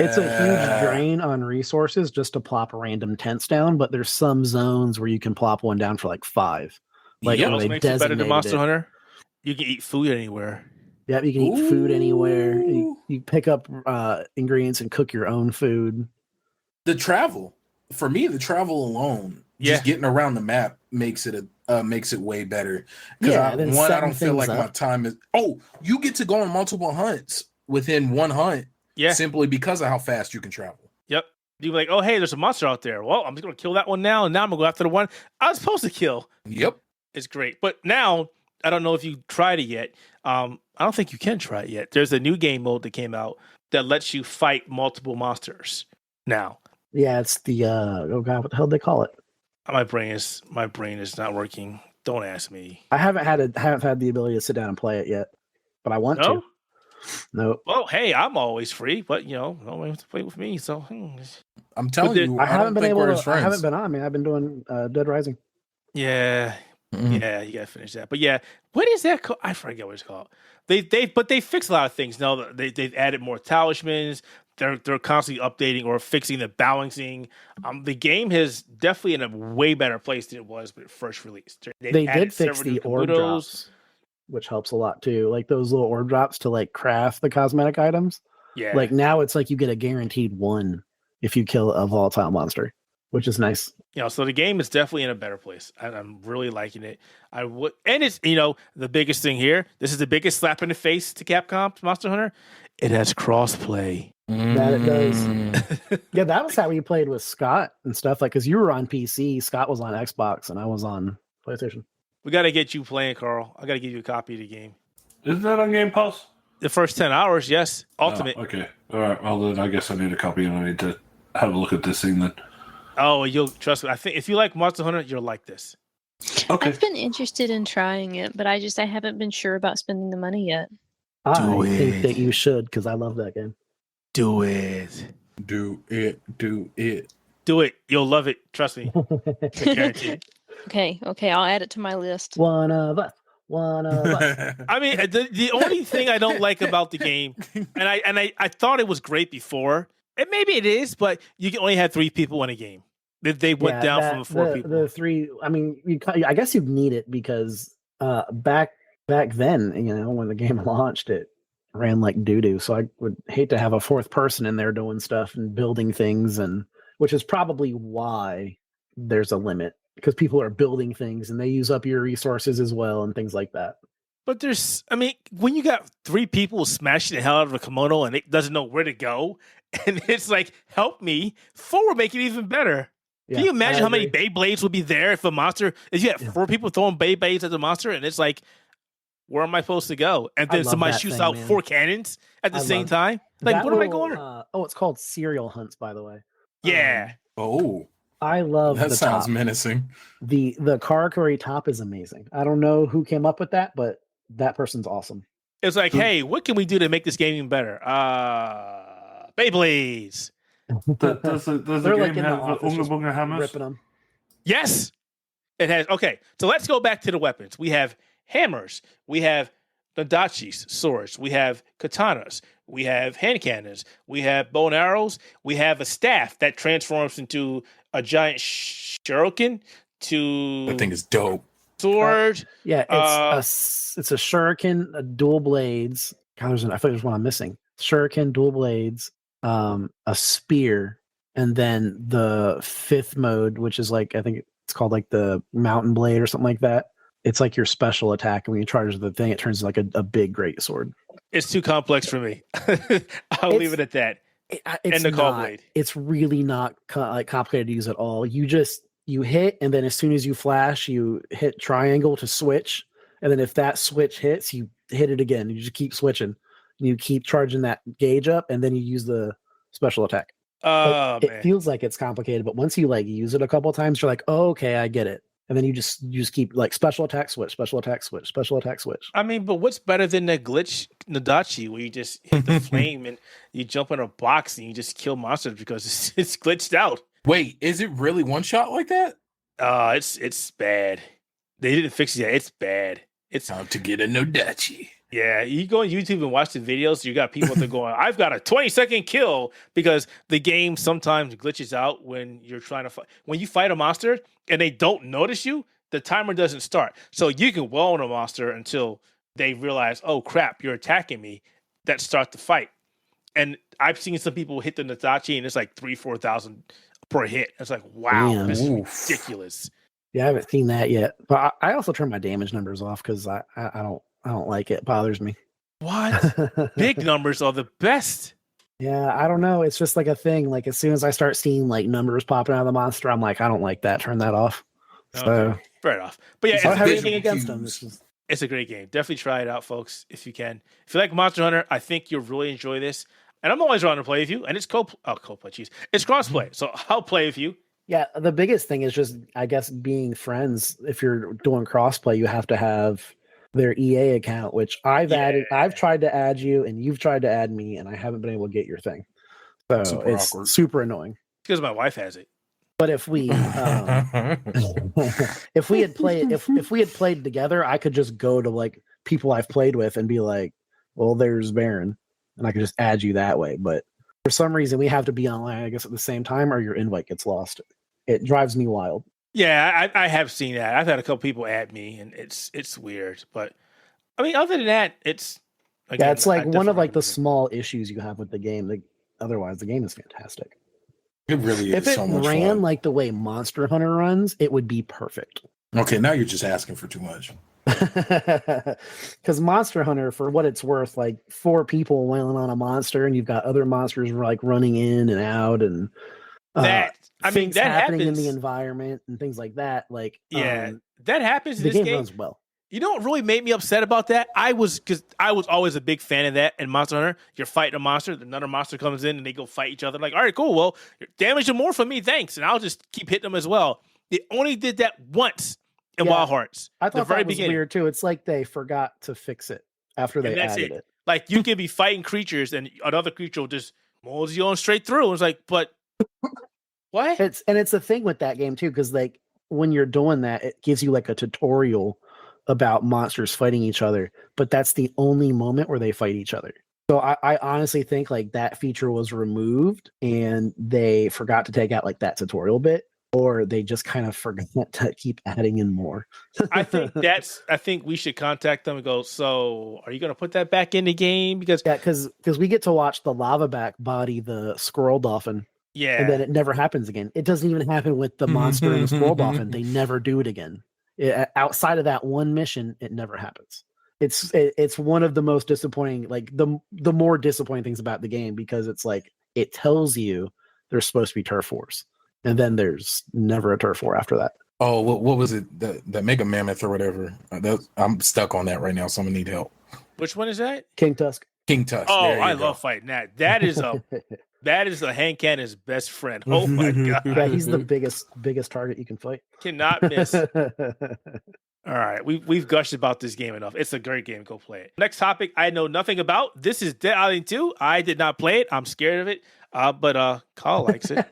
It's a huge drain on resources just to plop random tents down, but there's some zones where you can plop one down for like 5. Like what else makes it better than Monster Hunter? You can eat food anywhere. Yeah, you can eat food anywhere. You pick up ingredients and cook your own food. The travel, for me, the travel alone, just getting around the map makes it way better. Yeah, I don't feel like my time is. Oh, you get to go on multiple hunts within one hunt, simply because of how fast you can travel. Yep. You're like, oh, hey, there's a monster out there. Well, I'm just going to kill that one now, and now I'm going to go after the one I was supposed to kill. Yep. It's great. But now, I don't know if you tried it yet. I don't think you can try it yet. There's a new game mode that came out that lets you fight multiple monsters now. Yeah, it's the, oh God, what the hell do they call it? My brain is not working. Don't ask me. I haven't had the ability to sit down and play it yet, but I want to. No. Well, hey, I'm always free, but you know, no one has to play with me. So I'm telling you, I haven't been able to. I haven't been on. I mean, I've been doing Dead Rising. Yeah, yeah, you gotta finish that. But yeah, what is that called? I forget what it's called. They fixed a lot of things. Now they've added more talismans. They're constantly updating or fixing the balancing. The game is definitely in a way better place than it was when it first released. They did fix the orb drops, which helps a lot too. Like those little orb drops to like craft the cosmetic items. Yeah. Like now it's like you get a guaranteed 1 if you kill a volatile monster, which is nice. You know, so the game is definitely in a better place. I'm really liking it. And it's, you know, the biggest thing here. This is the biggest slap in the face to Capcom Monster Hunter. It has crossplay. That it does. Yeah, that was how we played with Scott and stuff. Like, because you were on PC, Scott was on Xbox, and I was on PlayStation. We got to get you playing, Carl. I got to give you a copy of the game. Isn't that on Game Pass? The first 10 hours, yes. Ultimate. Oh, okay. All right. Well, then I guess I need a copy and I need to have a look at this thing then. Oh, you'll trust me. I think if you like Monster Hunter, you'll like this. Okay. I've been interested in trying it, but I haven't been sure about spending the money yet. I Do think it. that you should because I love that game. Do it. Do it. Do it. Do it. You'll love it. Trust me. I guarantee it. Okay, I'll add it to my list. One of us. I mean, the only thing I don't like about the game, and I thought it was great before, and maybe it is, but you can only have 3 people in a game. They went down from 4 people. The 3. I mean, I guess you'd need it because back then, when the game launched, it ran like doo-doo. So I would hate to have a 4th person in there doing stuff and building things, and which is probably why there's a limit. Because people are building things and they use up your resources as well and things like that. But when you got 3 people smashing the hell out of a kimono and it doesn't know where to go, and it's like, help me, 4 would make it even better. Yeah, can you imagine how many Beyblades would be there if you had 4 people throwing Beyblades at the monster, and it's like, where am I supposed to go? And then somebody shoots out 4 cannons at the same time? Like, what am I going? It's called Serial Hunts, by the way. Yeah. I love that. The Sounds top. menacing. The Karakuri top is amazing. I don't know who came up with that, but that person's awesome. It's like, hey, what can we do to make this game even better? Beyblades. Does the game have Unga Bunga hammers? Ripping them. Yes, it has. Okay, so let's go back to the weapons. We have hammers. We have Nadachis, swords. We have katanas. We have hand cannons. We have bow and arrows. We have a staff that transforms into a giant shuriken. That thing is dope. Sword. Yeah, it's a shuriken, dual blades. God, I thought there's one I'm missing. Shuriken, dual blades, a spear, and then the 5th mode, which is like, I think it's called like the mountain blade or something like that. It's like your special attack, and when you charge the thing, it turns into like a big great sword. It's too complex for me. I'll leave it at that. It's and the call not. blade. It's really not complicated to use at all. You hit, and then as soon as you flash, you hit triangle to switch, and then if that switch hits, you hit it again. You just keep switching. You keep charging that gauge up, and then you use the special attack. It feels like it's complicated, but once you use it a couple of times, you're like, oh, okay, I get it. And then you just keep like special attack switch, special attack switch, special attack switch. I mean, but what's better than the glitch Nadachi where you just hit the flame and you jump in a box and you just kill monsters because it's glitched out? Wait, is it really one shot like that? It's bad. They didn't fix it yet. It's bad. It's time to get a Nadachi. Yeah, you go on YouTube and watch the videos. You got people that are going, I've got a 20-second kill because the game sometimes glitches out when you're trying to fight. When you fight a monster and they don't notice you, the timer doesn't start. So you can well on a monster until they realize, oh crap, you're attacking me. That starts the fight. And I've seen some people hit the Nadachi and it's like 3,000-4,000 per hit. It's like, wow, Damn. this is ridiculous. Yeah, I haven't seen that yet. But I also turn my damage numbers off because I don't like it. It bothers me. What? Big numbers are the best. Yeah, I don't know. It's just like a thing. Like as soon as I start seeing like numbers popping out of the monster, I'm like, I don't like that. Turn that off. Okay. So Fair enough. But yeah, I don't have it's, anything against them. it's a great game. Definitely try it out, folks, if you can. If you like Monster Hunter, I think you'll really enjoy this. And I'm always around to play with you. And it's co-play, jeez. It's cross-play. So I'll play with you. Yeah, the biggest thing is just, I guess, being friends. If you're doing crossplay, you have to have their EA account, which I've tried to add you, and you've tried to add me, and I haven't been able to get your thing. So it's awkward. super annoying. Because my wife has it. But if we if we had played together, I could just go to like people I've played with and be like, well, there's Baron, and I could just add you that way. But for some reason, we have to be online, I guess, at the same time, or your invite gets lost. It drives me wild. Yeah, I have seen that. I've had a couple people add me, and it's weird. But I mean, other than that, it's again, it's like one of like the small issues you have with the game. Otherwise, the game is fantastic. It really is. If it so much ran fun. like the way Monster Hunter runs, it would be perfect. Okay, now you're just asking for too much. Because Monster Hunter, for what it's worth, like 4 people wailing on a monster, and you've got other monsters like running in and out, and things happening happens in the environment and things like that. Like that happens in the this game game. runs well. You know what really made me upset about that? Because I was always a big fan of that in Monster Hunter. You're fighting a monster, another monster comes in and they go fight each other. Like, all right, cool. Well, you're damaging more for me, thanks. And I'll just keep hitting them as well. They only did that once in Wild Hearts. I thought that was weird too. It's like they forgot to fix it after they added it. Like you can be fighting creatures and another creature will just mows you on straight through. It's like, but what? It's a thing with that game too, because like when you're doing that, it gives you like a tutorial about monsters fighting each other, but that's the only moment where they fight each other. So I honestly think like that feature was removed and they forgot to take out like that tutorial bit, or they just kind of forgot to keep adding in more. I think we should contact them and go, so are you going to put that back in the game? Because we get to watch the lava back body the squirrel dolphin. Yeah. And then it never happens again. It doesn't even happen with the monster and the squirrel dolphin. They never do it again. Outside of that one mission, it never happens. It's one of the most disappointing, like the more disappointing things about the game, because it's like it tells you there's supposed to be turf wars, and then there's never a turf war after that. Oh, what was it? The Mega Mammoth or whatever. I'm stuck on that right now, so I'm gonna need help. Which one is that? King Tusk. King Tusk. Oh, I love fighting that. That is a hand cannon's best friend. Oh my god! Yeah, he's the biggest target you can fight. Cannot miss. All right, we've gushed about this game enough. It's a great game. Go play it. Next topic I know nothing about. This is Dead Island 2. I did not play it. I'm scared of it. But Kyle likes it.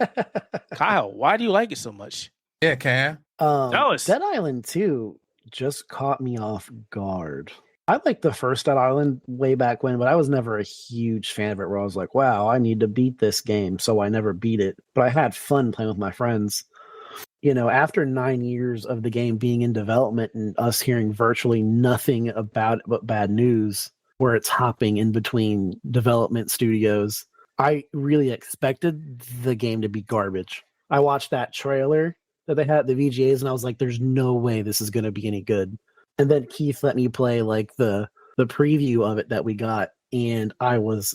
Kyle, why do you like it so much? Yeah, Cam. Dead Island 2 just caught me off guard. I liked the first Dead Island way back when, but I was never a huge fan of it where I was like, wow, I need to beat this game. So I never beat it. But I had fun playing with my friends. You know, after 9 years of the game being in development and us hearing virtually nothing about it but bad news, where it's hopping in between development studios, I really expected the game to be garbage. I watched that trailer that they had at the VGAs and I was like, there's no way this is going to be any good. And then Keith let me play like the preview of it that we got, and I was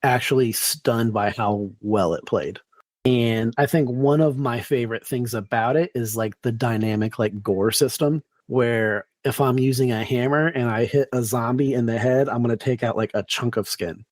actually stunned by how well it played. And I think one of my favorite things about it is like the dynamic like gore system, where if I'm using a hammer and I hit a zombie in the head, I'm going to take out like a chunk of skin.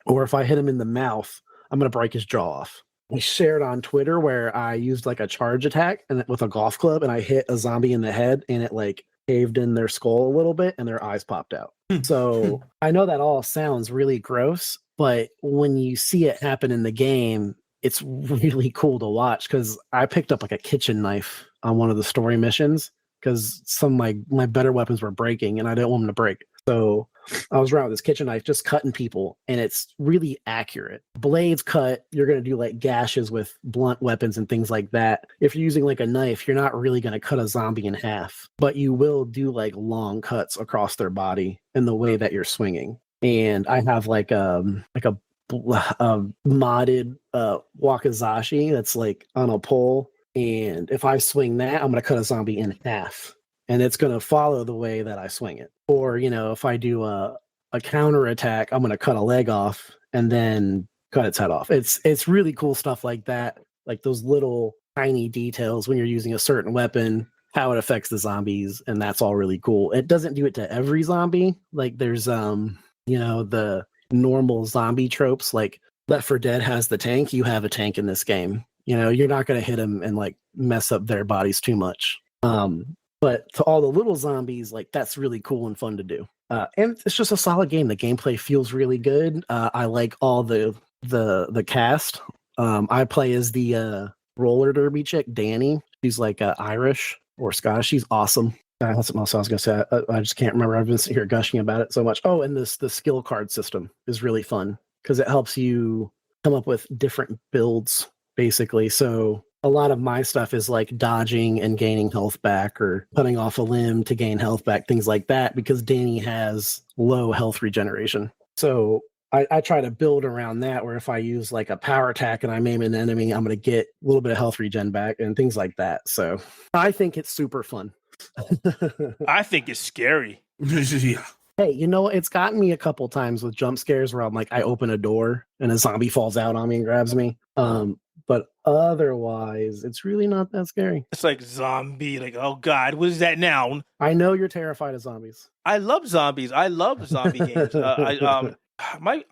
Or if I hit him in the mouth, I'm going to break his jaw off. We shared on Twitter where I used like a charge attack and with a golf club, and I hit a zombie in the head and it like caved in their skull a little bit and their eyes popped out. So I know that all sounds really gross, but when you see it happen in the game, it's really cool to watch, because I picked up like a kitchen knife on one of the story missions because some of my better weapons were breaking and I didn't want them to break. So I was around with this kitchen knife just cutting people, and it's really accurate. Blades cut, you're going to do like gashes with blunt weapons and things like that. If you're using like a knife, you're not really going to cut a zombie in half, but you will do like long cuts across their body in the way that you're swinging. And I have like a modded wakizashi that's like on a pole, and if I swing that, I'm going to cut a zombie in half, and it's going to follow the way that I swing it. Or, you know, if I do a counter attack, I'm going to cut a leg off and then cut its head off. It's really cool stuff like that, like those little tiny details when you're using a certain weapon, how it affects the zombies, and that's all really cool. It doesn't do it to every zombie. Like there's you know, the normal zombie tropes, like Left 4 Dead has the tank. You have a tank in this game. You know, you're not going to hit them and like mess up their bodies too much. But to all the little zombies, like that's really cool and fun to do. And it's just a solid game. The gameplay feels really good. I like all the cast. I play as the roller derby chick, Danny. She's like Irish or Scottish. She's awesome. That's what else I was going to say. I just can't remember. I've been sitting here gushing about it so much. Oh, and the skill card system is really fun because it helps you come up with different builds, basically. So a lot of my stuff is like dodging and gaining health back, or cutting off a limb to gain health back, things like that, because Danny has low health regeneration. So I try to build around that, where if I use like a power attack and I maim an enemy, I'm going to get a little bit of health regen back and things like that. So I think it's super fun. I think it's scary. Yeah. Hey, you know, it's gotten me a couple times with jump scares where I'm like, I open a door and a zombie falls out on me and grabs me. but otherwise, it's really not that scary. It's like zombie, like, oh God, what is that now? I know you're terrified of zombies. I love zombies. I love zombie games. I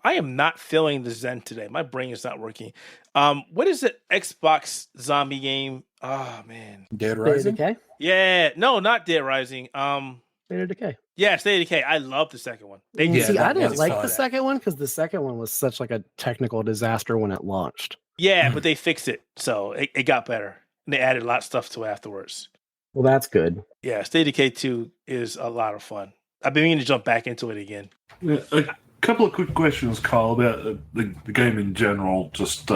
am not feeling the zen today. My brain is not working. What is the Xbox zombie game? Oh man, Dead State of Rising. Decay? yeah, no, not Dead Rising. State of Decay. Yeah, State of Decay. I love the second one. They Yeah, See, that I didn't was like fun. the second one because the second one was such like a technical disaster when it launched. yeah, but they fixed it, so it got better. And they added a lot of stuff to it afterwards. Well, that's good. Yeah, State of Decay 2 is a lot of fun. I've been meaning to jump back into it again. Yeah, a couple of quick questions, Carl, about the game in general. Just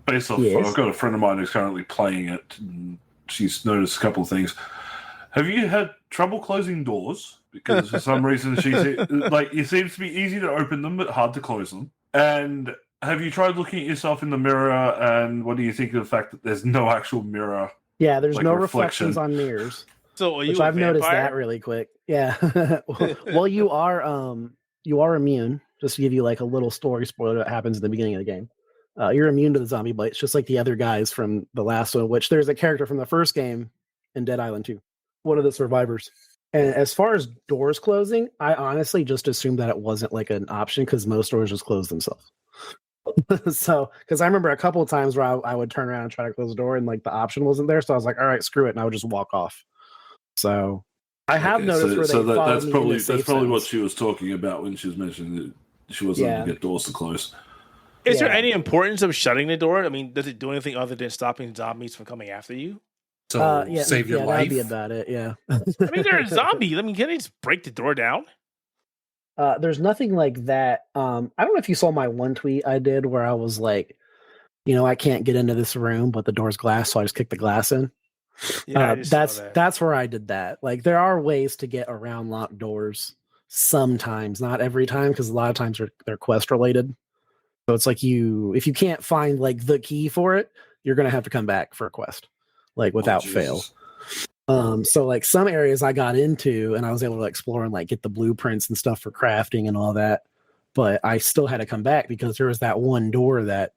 based off, Yes. I've got a friend of mine who's currently playing it. And she's noticed a couple of things. Have you had trouble closing doors? Because for some reason it seems to be easy to open them but hard to close them. And have you tried looking at yourself in the mirror? And what do you think of the fact that there's no actual mirror? Yeah, there's Like no reflection. reflections on mirrors. So are you Which a I've noticed vampire? that really quick. Yeah. Well, you are immune. Just to give you like a little story spoiler that happens at the beginning of the game. You're immune to the zombie bites, just like the other guys from the last one, which there's a character from the first game in Dead Island 2. One of the survivors. And as far as doors closing, I honestly just assumed that it wasn't like an option because most doors just close themselves. So, because I remember a couple of times where I would turn around and try to close the door and like the option wasn't there. So I was like, all right, screw it. And I would just walk off. So I have noticed where they followed that's me probably into safe that's probably what zones. she was talking about when she was mentioning that she wasn't able Yeah. to get doors to close. Is there Yeah. any importance of shutting the door? I mean, does it do anything other than stopping zombies from coming after you? So Yeah, save your yeah, life. that'd be about it. Yeah. I mean, they're a zombie. I mean, can they just break the door down? There's nothing like that. I don't know if you saw my one tweet I did where I was like, I can't get into this room, but the door's glass, so I just kick the glass in. Yeah, I just saw that. That's where I did that. Like, there are ways to get around locked doors. Sometimes, not every time, because a lot of times they're quest related. So it's like if you can't find like the key for it, you're gonna have to come back for a quest, like without fail. So like some areas I got into and I was able to explore and like get the blueprints and stuff for crafting and all that, but I still had to come back because there was that one door that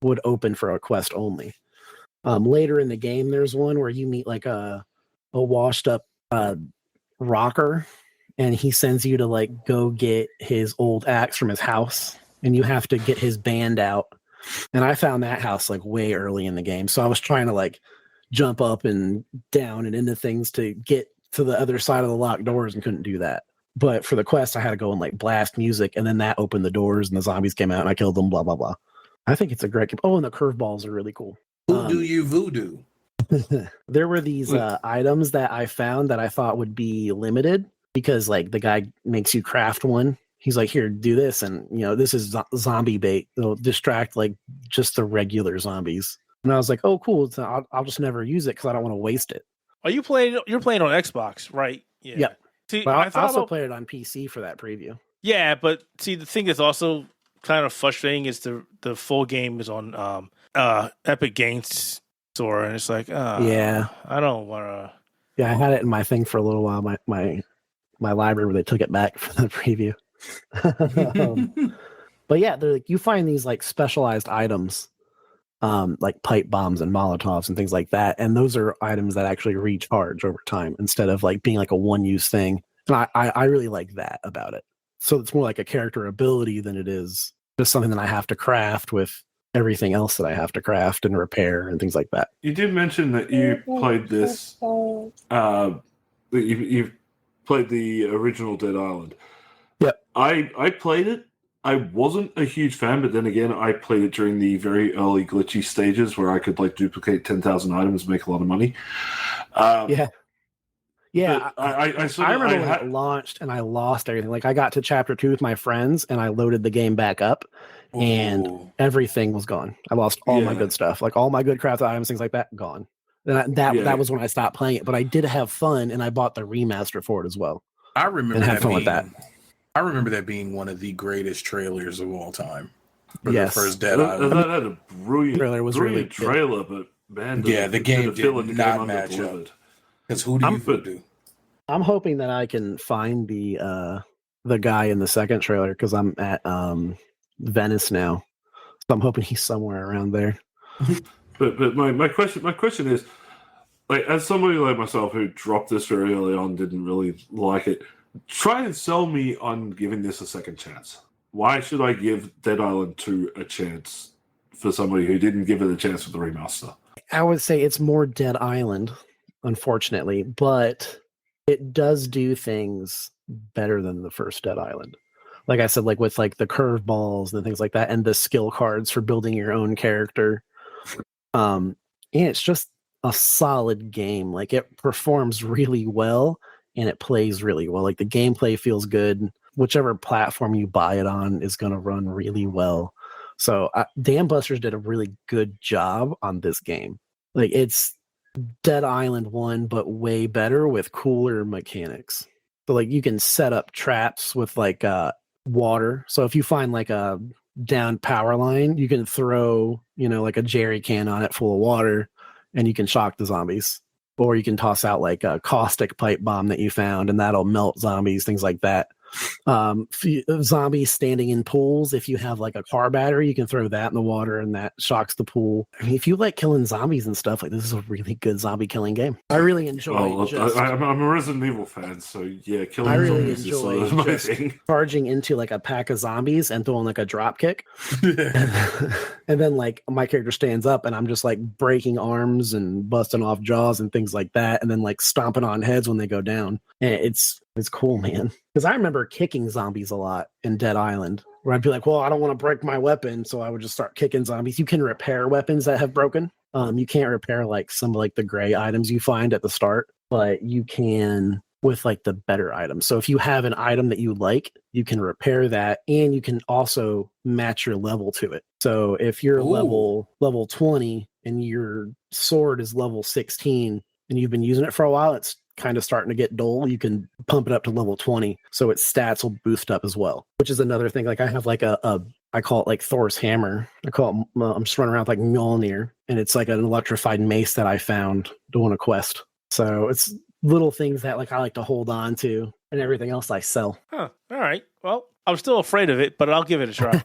would open for a quest only. Later in the game, there's one where you meet like a washed up rocker, and he sends you to like go get his old axe from his house, and you have to get his band out. And I found that house like way early in the game, so I was trying to like jump up and down and into things to get to the other side of the locked doors and couldn't do that. But for the quest, I had to go and like blast music, and then that opened the doors and the zombies came out and I killed them, blah, blah, blah. I think it's a great game. Oh, and the curveballs are really cool. Voodoo you voodoo. There were these items that I found that I thought would be limited because like the guy makes you craft one. He's like, here, do this. And, this is zombie bait. It'll distract like just the regular zombies. And I was like, oh, cool. So I'll just never use it because I don't want to waste it. Are you playing? You're playing on Xbox, right? Yeah. Yep. See, But I also played it on PC for that preview. Yeah, but see, the thing that's also kind of frustrating is the full game is on Epic Games Store, and it's like, Yeah. I don't want to. Yeah, I had it in my thing for a little while. My library where they took it back for the preview. But yeah, they're like, you find these like specialized items, like pipe bombs and Molotovs and things like that, and those are items that actually recharge over time instead of like being like a one-use thing. And I really like that about it. So it's more like a character ability than it is just something that I have to craft with everything else that I have to craft and repair and things like that. You did mention that you played this. You've played the original Dead Island. Yep. I played it. I wasn't a huge fan, but then again, I played it during the very early glitchy stages where I could like duplicate 10,000 items and make a lot of money. Yeah. I remember when it launched and I lost everything. Like I got to chapter 2 with my friends and I loaded the game back up and everything was gone. I lost all my good stuff, like all my good crafted items, things like that, gone. And that was when I stopped playing it. But I did have fun and I bought the remaster for it as well. I remember and had fun with that. I remember that being one of the greatest trailers of all time. For Yes. the first Dead Island. That had a brilliant Trailer was really good. trailer, but man, The game feel did like the not game match up. underdelivered. Because who do you voodoo? I'm hoping that I can find the guy in the second trailer because I'm at Venice now. So I'm hoping he's somewhere around there. But my question is, like, as somebody like myself who dropped this very early on, didn't really like it, try and sell me on giving this a second chance. Why should I give Dead Island 2 a chance for somebody who didn't give it a chance with the remaster? I would say it's more Dead Island, unfortunately, but it does do things better than the first Dead Island. Like I said, like with like the curveballs and things like that, and the skill cards for building your own character. And it's just a solid game. Like it performs really well and it plays really well. Like the gameplay feels good. Whichever platform you buy it on is going to run really well. So Dam Busters did a really good job on this game. Like it's Dead Island 1, but way better with cooler mechanics. So like you can set up traps with like water. So if you find like a down power line, you can throw, like a jerry can on it full of water and you can shock the zombies. Or you can toss out like a caustic pipe bomb that you found and that'll melt zombies, things like that. Zombies standing in pools, if you have like a car battery, you can throw that in the water and that shocks the pool. I mean, if you like killing zombies and stuff, like this is a really good zombie killing game. I really enjoy I'm a Resident Evil fan, so yeah, killing zombies is sort of my thing. Charging into like a pack of zombies and throwing like a drop kick. And then like my character stands up and I'm just like breaking arms and busting off jaws and things like that, and then like stomping on heads when they go down. And it's cool, man. Because I remember kicking zombies a lot in Dead Island, where I'd be like, well, I don't want to break my weapon, so I would just start kicking zombies. You can repair weapons that have broken. You can't repair like some like the gray items you find at the start, but you can with like the better items. So if you have an item that you like, you can repair that, and you can also match your level to it. So if you're level 20 and your sword is level 16 and you've been using it for a while, it's kind of starting to get dull, you can pump it up to level 20 so its stats will boost up as well, which is another thing. Like I have like I call it like Thor's hammer. I'm just running around with like Mjolnir, and it's like an electrified mace that I found doing a quest. So it's little things that like I like to hold on to, and everything else I sell. All right. Well, I'm still afraid of it, but I'll give it a try.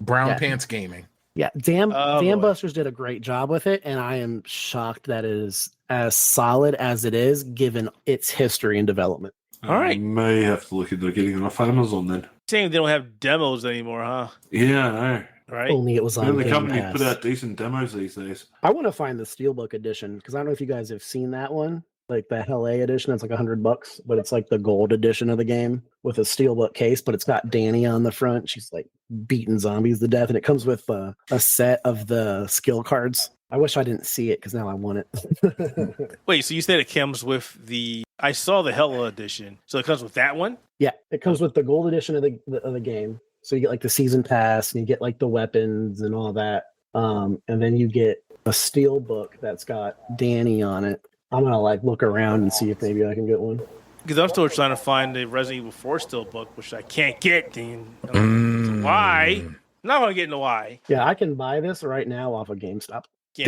Brown Pants Gaming. Yeah, Dam Busters did a great job with it, and I am shocked that it is as solid as it is, given its history and development. All right. I may have to look into getting it off Amazon then. Saying they don't have demos anymore, huh? Yeah, I know. Right. Only it was on the Game company Pass. put out decent demos these days. I want to find the Steelbook edition, because I don't know if you guys have seen that one, like the LA edition. It's like $100, but it's like the gold edition of the game with a Steelbook case, but it's got Danny on the front. She's like beating zombies to death, and it comes with a set of the skill cards. I wish I didn't see it, because now I want it. Wait, so you said it comes with I saw the Hella edition, so it comes with that one? Yeah, it comes with the gold edition of the game. So you get like the season pass, and you get like the weapons and all that. And then you get a steel book that's got Danny on it. I'm gonna like look around and see if maybe I can get one. Because I'm still trying to find the Resident Evil 4 steel book, which I can't get, Dean. Why? I'm not gonna get into why. Yeah, I can buy this right now off of GameStop. I'm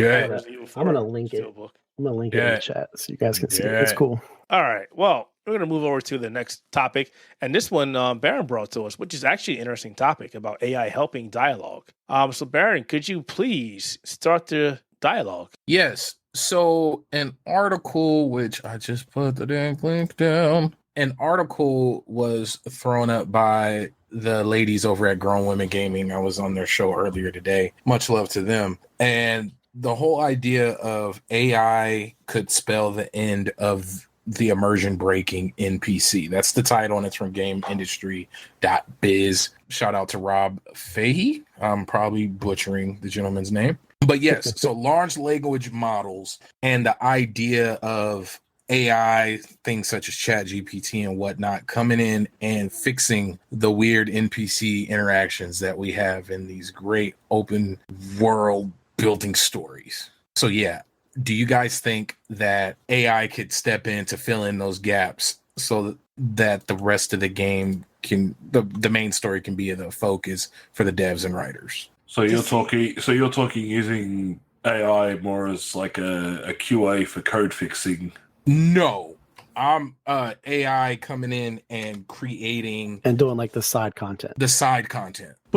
gonna link it. I'm gonna link it in the chat so you guys can see it. It's cool. All right. Well, we're going to move over to the next topic. And this one Baron brought to us, which is actually an interesting topic about AI helping dialogue. So, Baron, could you please start the dialogue? Yes. So an article, which I just put the damn link down, an article was thrown up by the ladies over at Lv1gaming Gaming. I was on their show earlier today. Much love to them. And the whole idea of AI could spell the end of the immersion breaking in PC. That's the title, and it's from GameIndustry.biz. Shout out to Rob Fahey. I'm probably butchering the gentleman's name. But yes, so large language models and the idea of AI, things such as ChatGPT and whatnot, coming in and fixing the weird NPC interactions that we have in these great open world building stories. So yeah, do you guys think that AI could step in to fill in those gaps so that the rest of the game can, the main story can be the focus for the devs and writers? So you're talking using AI more as like a QA for code fixing? No, I'm AI coming in and creating and doing like the side content.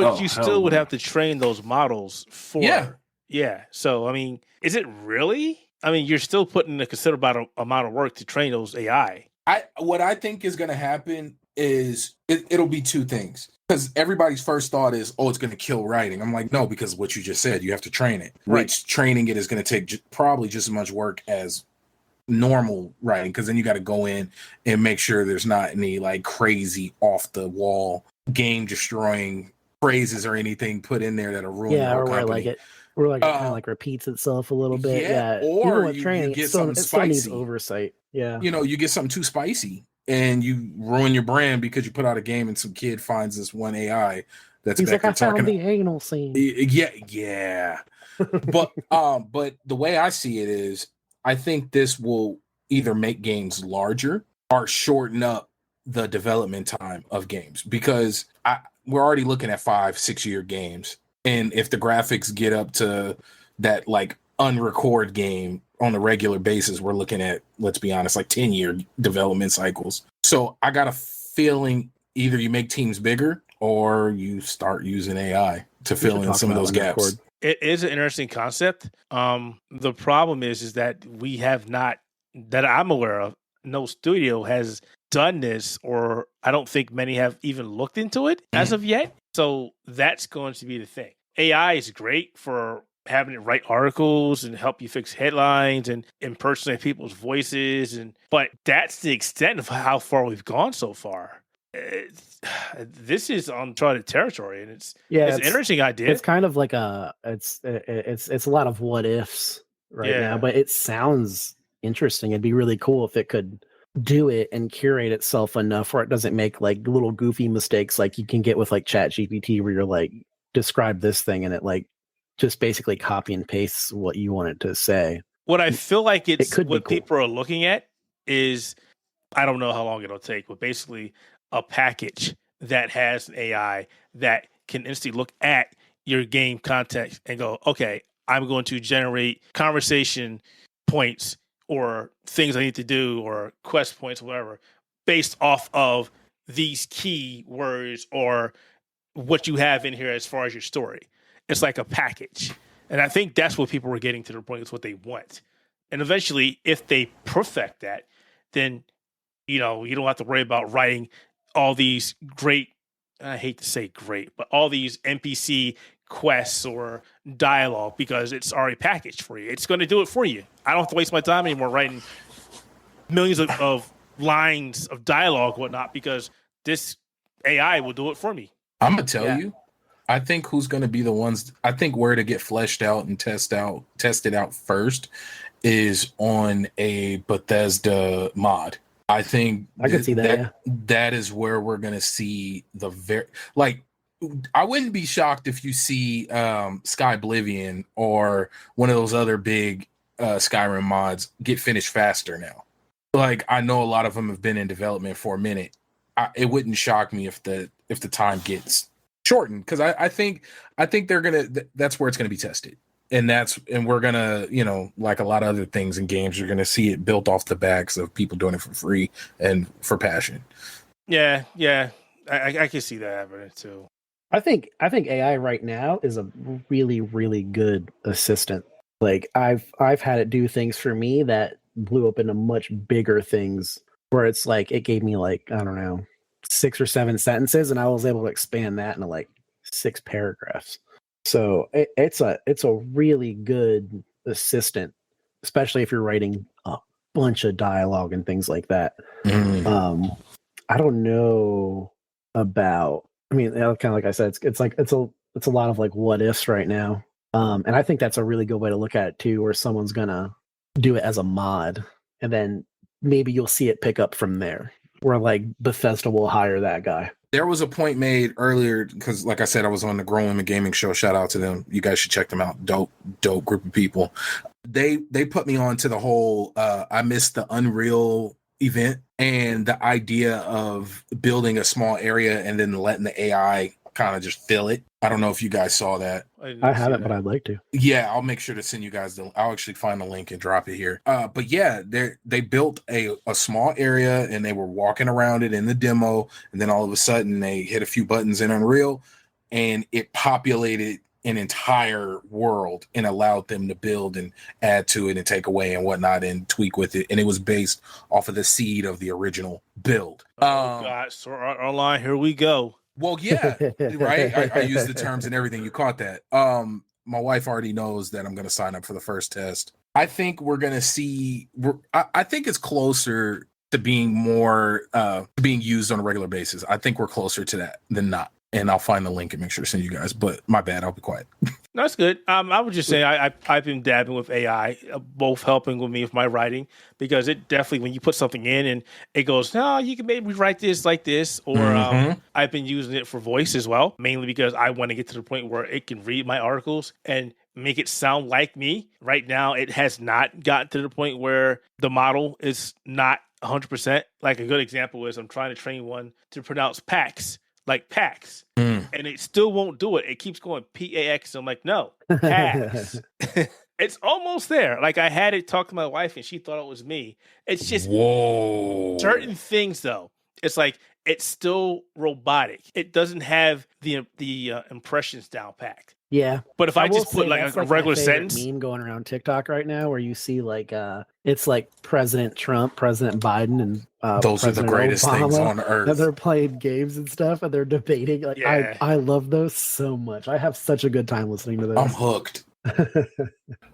But you still would have to train those models for. Yeah. So, I mean, is it really? I mean, you're still putting a considerable amount of work to train those AI. What I think is going to happen is it'll be two things. Because everybody's first thought is, oh, it's going to kill writing. I'm like, no, because what you just said, you have to train it. Right. Which training it is going to take probably just as much work as normal writing. Because then you got to go in and make sure there's not any like crazy off the wall game destroying phrases or anything put in there that'll ruin the whole company. It kind of like repeats itself a little bit. Yeah. Or even with training, you get it something still needs spicy. oversight. Yeah. You know, you get something too spicy and you ruin your brand because you put out a game and some kid finds this one AI that's He's back like, there I found talking. the anal scene. Yeah. But the way I see it is, I think this will either make games larger or shorten up the development time of games, because we're already looking at 5-6 year games, and if the graphics get up to that like unrecord game on a regular basis, we're looking at, let's be honest, like 10-year development cycles. So I got a feeling either you make teams bigger or you start using AI to fill in some of those gaps. It is an interesting concept. The problem is that we have not, that I'm aware of, no studio has done this, or I don't think many have even looked into it as of yet. So that's going to be the thing. AI is great for having it write articles and help you fix headlines and impersonate people's voices, but that's the extent of how far we've gone so far. This is uncharted territory, and it's an interesting idea. It's kind of like it's a lot of what ifs now, but it sounds interesting. It'd be really cool if it could do it and curate itself enough where it doesn't make like little goofy mistakes like you can get with like ChatGPT, where you're like, describe this thing, and it like just basically copy and pastes what you want it to say. What I feel like it could what be cool. People are looking at is, I don't know how long it'll take, but basically a package that has an AI that can instantly look at your game context and go, okay, I'm going to generate conversation points or things I need to do or quest points or whatever based off of these key words or what you have in here as far as your story. It's like a package. And I think that's what people were getting to the point. It's what they want. And eventually, if they perfect that, then, you know, you don't have to worry about writing all these great, I hate to say great, but all these NPC quests or dialogue, because it's already packaged for you. It's going to do it for you. I don't have to waste my time anymore writing millions of lines of dialogue and whatnot, because this AI will do it for me. I'm going to tell you, I think who's going to be the ones, I think where to get fleshed out and tested out first is on a Bethesda mod. I think I could see that. That is where we're going to see the I wouldn't be shocked if you see Sky Oblivion or one of those other big Skyrim mods get finished faster now. Like, I know a lot of them have been in development for a minute. It wouldn't shock me if the time gets shortened, because I think they're gonna. That's where it's gonna be tested, and we're gonna, you know, like a lot of other things in games, you're gonna see it built off the backs of people doing it for free and for passion. Yeah, I can see that happening too. I think AI right now is a really, really good assistant. Like I've had it do things for me that blew up into much bigger things, where it's like it gave me like, I don't know, 6 or 7 sentences, and I was able to expand that into like 6 paragraphs. So it's a really good assistant, especially if you're writing a bunch of dialogue and things like that. I don't know about. I mean, kind of like I said, it's a lot of like what ifs right now, and I think that's a really good way to look at it too, where someone's gonna do it as a mod, and then maybe you'll see it pick up from there, where like Bethesda will hire that guy. There was a point made earlier, because like I said, I was on the Grown Women Gaming show. Shout out to them. You guys should check them out. Dope group of people. They put me on to the whole I missed the Unreal event and the idea of building a small area and then letting the AI kind of just fill it. I don't know if you guys saw that. I haven't, but I'd like to. Yeah, I'll make sure to send you guys I'll actually find the link and drop it here. But yeah, they built a small area and they were walking around it in the demo, and then all of a sudden they hit a few buttons in Unreal and it populated an entire world and allowed them to build and add to it and take away and whatnot and tweak with it. And it was based off of the seed of the original build. Oh God, Sword Art Online, here we go. Well, yeah, right. I use the terms and everything. You caught that. My wife already knows that I'm going to sign up for the first test. I think we're going to see. I think it's closer to being more being used on a regular basis. I think we're closer to that than not. And I'll find the link and make sure to send you guys. But my bad, I'll be quiet. That's good. I would just say I've been dabbing with AI, both helping with me with my writing, because it definitely, when you put something in and it goes, no, you can maybe write this like this, or I've been using it for voice as well, mainly because I want to get to the point where it can read my articles and make it sound like me. Right now, it has not gotten to the point where the model is not 100%. Like a good example is I'm trying to train one to pronounce PAX. Like PAX, and it still won't do it. It keeps going PAX. I'm like, no, PAX. It's almost there. Like I had it talk to my wife, and she thought it was me. It's just certain things, though. It's like it's still robotic. It doesn't have the impressions down packed. Yeah, but if I just put like a regular sentence, meme going around TikTok right now, where you see like it's like President Trump, President Biden, and those President are the greatest Obama, things on earth. And they're playing games and stuff, and they're debating. Like I love those so much. I have such a good time listening to those. I'm hooked.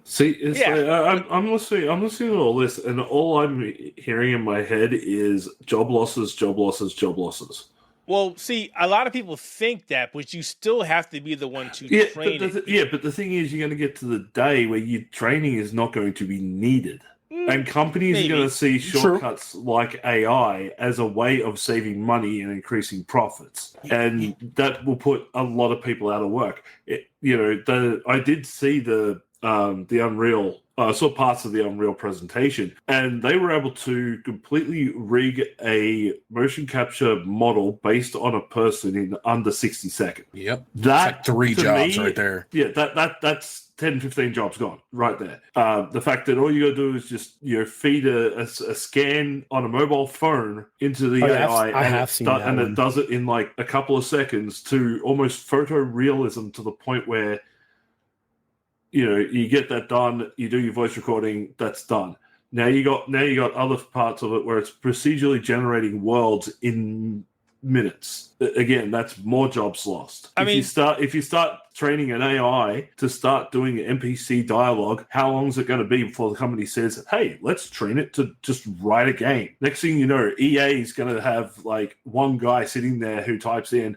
See, it's like, I'm listening to all this, and all I'm hearing in my head is job losses, job losses, job losses. Well, see, a lot of people think that, but you still have to be the one to train it. But the thing is, you're going to get to the day where your training is not going to be needed. And companies are going to see shortcuts like AI as a way of saving money and increasing profits. And that will put a lot of people out of work. I did see the Unreal. I saw parts of the Unreal presentation, and they were able to completely rig a motion capture model based on a person in under 60 seconds. Yep. That's like 3 jobs right there. Yeah, that's 10, 15 jobs gone right there. The fact that all you got to do is just feed a scan on a mobile phone into the AI, and it does it in like a couple of seconds to almost photorealism, to the point where you get that done, you do your voice recording, that's done. Now you got other parts of it where it's procedurally generating worlds in minutes. Again, that's more jobs lost. If you start training an AI to start doing NPC dialogue, how long is it going to be before the company says, hey, let's train it to just write a game? Next thing you know, EA is going to have like one guy sitting there who types in,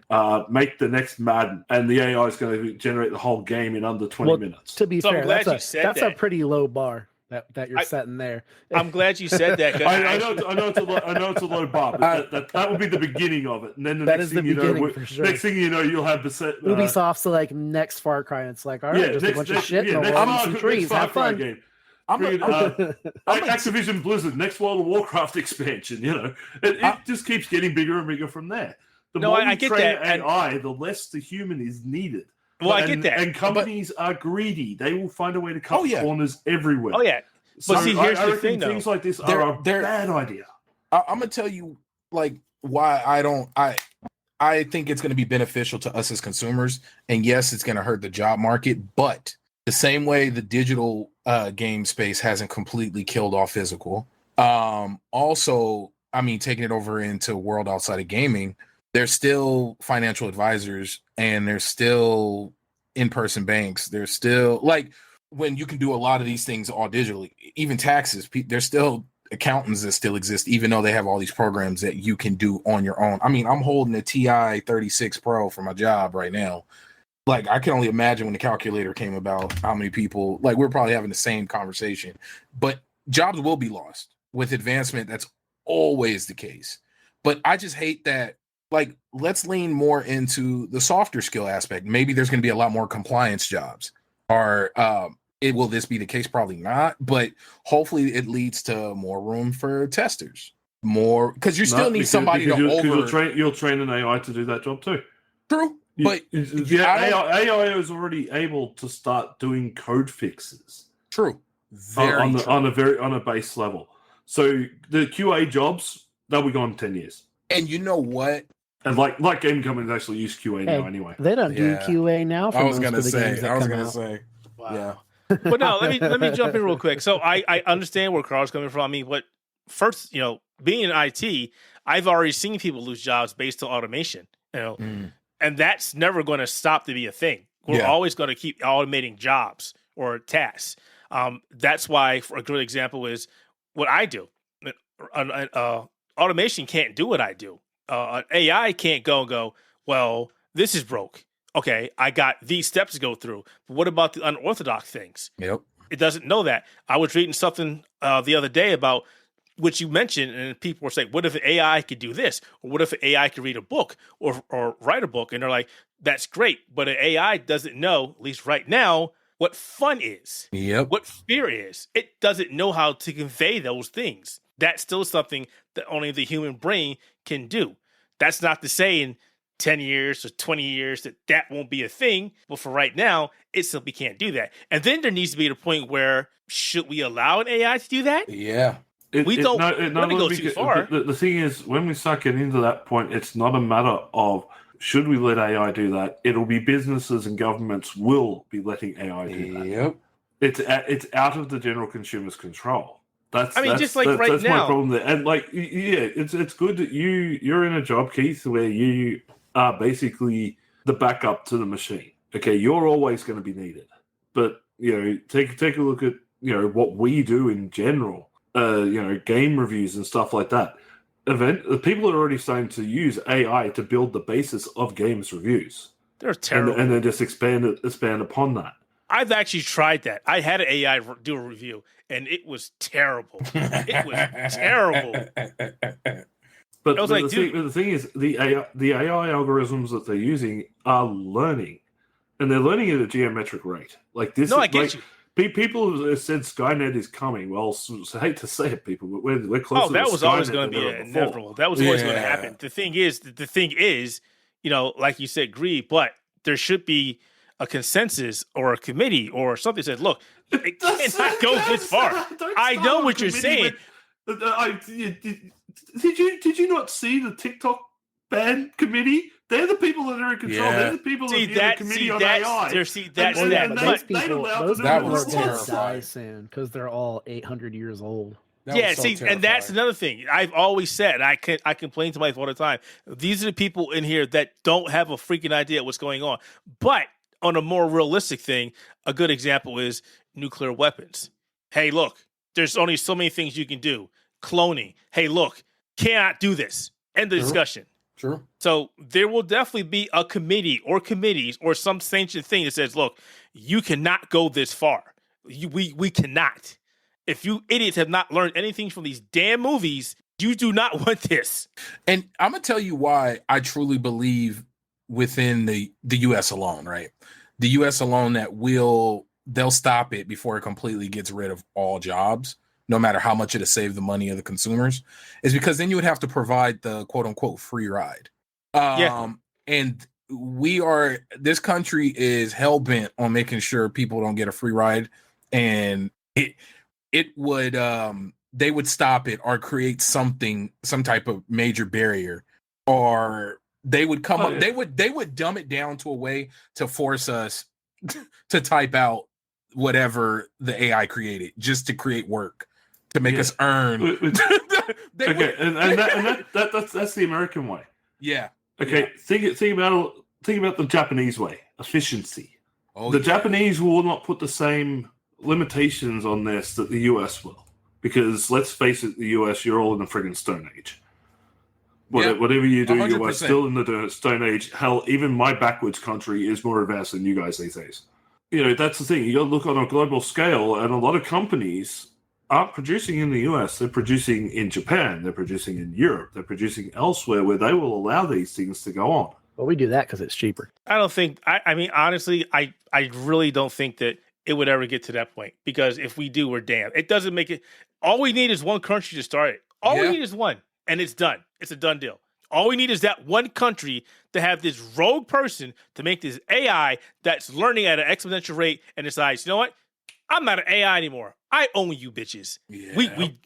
make the next Madden, and the AI is going to generate the whole game in under 20 minutes. To be fair, that's a pretty low bar that you're setting there. I'm glad you said that. I know it's a low bar, but that would be the beginning of it. And then next thing you know, you'll have Ubisoft's like next Far Cry, and it's like, all right, just a bunch of shit in the world and some trees. Have fun. Game. Activision Blizzard, next World of Warcraft expansion. It just keeps getting bigger and bigger from there. The more you train AI, the less the human is needed. Well, I get that. And companies are greedy. They will find a way to cut corners everywhere. Oh, yeah. But see, here's the thing, though. Things like this are a bad idea. I'm going to tell you, like, why I think it's going to be beneficial to us as consumers. And yes, it's going to hurt the job market. But the same way the digital game space hasn't completely killed off physical. Also, taking it over into a world outside of gaming, there's still financial advisors, and there's still in-person banks. There's still, like, when you can do a lot of these things all digitally, even taxes, there's still accountants that still exist, even though they have all these programs that you can do on your own. I'm holding a TI 36 Pro for my job right now. Like, I can only imagine when the calculator came about, how many people, like, we're probably having the same conversation. But jobs will be lost with advancement. That's always the case. But I just hate that. Like, let's lean more into the softer skill aspect. Maybe there's going to be a lot more compliance jobs. Or will this be the case? Probably not. But hopefully it leads to more room for testers. More, because you still need somebody to you'll train an AI to do that job too. True. But AI is already able to start doing code fixes. True. On a base level. So the QA jobs, they'll be gone in 10 years. And you know what? And like game companies actually use QA Hey, now anyway. They don't do Yeah. QA now for I was most gonna of the games say. that I was come gonna out. say. Wow. Yeah. But no, let me jump in real quick. So I understand where Carl's coming from. I mean, what first, being in IT, I've already seen people lose jobs based on automation. And that's never going to stop to be a thing. We're always going to keep automating jobs or tasks. That's why, for a good example, is what I do. Automation can't do what I do. An AI can't go, well, this is broke. Okay, I got these steps to go through. But what about the unorthodox things? Yep. It doesn't know that. I was reading something the other day about which you mentioned, and people were saying, what if an AI could do this? Or what if an AI could read a book or write a book? And they're like, that's great. But an AI doesn't know, at least right now, what fun is. Yep. What fear is. It doesn't know how to convey those things. That's still something that only the human brain can do. That's not to say in 10 years or 20 years that won't be a thing. But for right now, it simply can't do that. And then there needs to be a point where, should we allow an AI to do that? Yeah. We don't want to go too far. The thing is, when we start getting into that point, it's not a matter of should we let AI do that. It'll be businesses and governments will be letting AI do that. Yep. It's out of the general consumer's control. That's right that's now. my problem there. And it's good that you're in a job, Keith, where you are basically the backup to the machine. Okay, you're always going to be needed, but take a look at what we do in general. Game reviews and stuff like that. People are already starting to use AI to build the basis of games reviews. They're terrible, and then just expand upon that. I've actually tried that. I had an AI do a review, and it was terrible. It was terrible. But the thing is, the AI algorithms that they're using are learning, and they're learning at a geometric rate. Like this. No, I get you. People have said Skynet is coming. Well, I hate to say it, people, but we're close. Oh, that was always going to be inevitable. That was always going to happen. The thing is, like you said, Greed, but there should be a consensus or a committee or something that says, look, it cannot go this far. I know what you're saying. Did you not see the TikTok ban committee? They're the people that are in control. Yeah. They're the people that are the committee on AI. Those people are going to die soon because they're all 800 years old. And that's another thing. I've always said, I complain to my wife all the time. These are the people in here that don't have a freaking idea what's going on. But on a more realistic thing, a good example is nuclear weapons. Hey, look, there's only so many things you can do. Cloning. Hey, look, cannot do this. End the discussion. True. So there will definitely be a committee or committees or some sanctioned thing that says, look, you cannot go this far. We cannot. If you idiots have not learned anything from these damn movies, you do not want this. And I'm going to tell you why I truly believe within the U.S. alone, right? The U.S. alone that they'll stop it before it completely gets rid of all jobs, no matter how much it'll save the money of the consumers, is because then you would have to provide the quote unquote free ride. And this country is hell bent on making sure people don't get a free ride, and it would, they would stop it or create some type of major barrier, or they would come up, they would dumb it down to a way to force us to type out whatever the AI created just to create work. To make us earn. That's the American way. Yeah. Okay. Yeah. Think about the Japanese way. Efficiency. Oh, the Japanese will not put the same limitations on this that the US will, because let's face it, the US, you're all in the friggin' Stone Age. Whatever you do, 100%. You are still in the Stone Age. Hell, even my backwards country is more advanced than you guys these days. That's the thing. You got to look on a global scale, and a lot of companies aren't producing in the US. They're producing in Japan. They're producing in Europe. They're producing elsewhere where they will allow these things to go on. Well, we do that because it's cheaper. I don't think. I mean, honestly, I really don't think that it would ever get to that point, because if we do, we're damned. It doesn't make it. All we need is one country to start it. All we need is one, and it's done. It's a done deal. All we need is that one country to have this rogue person to make this AI that's learning at an exponential rate and decides, you know what? I'm not an AI anymore. I own you bitches. Yeah. We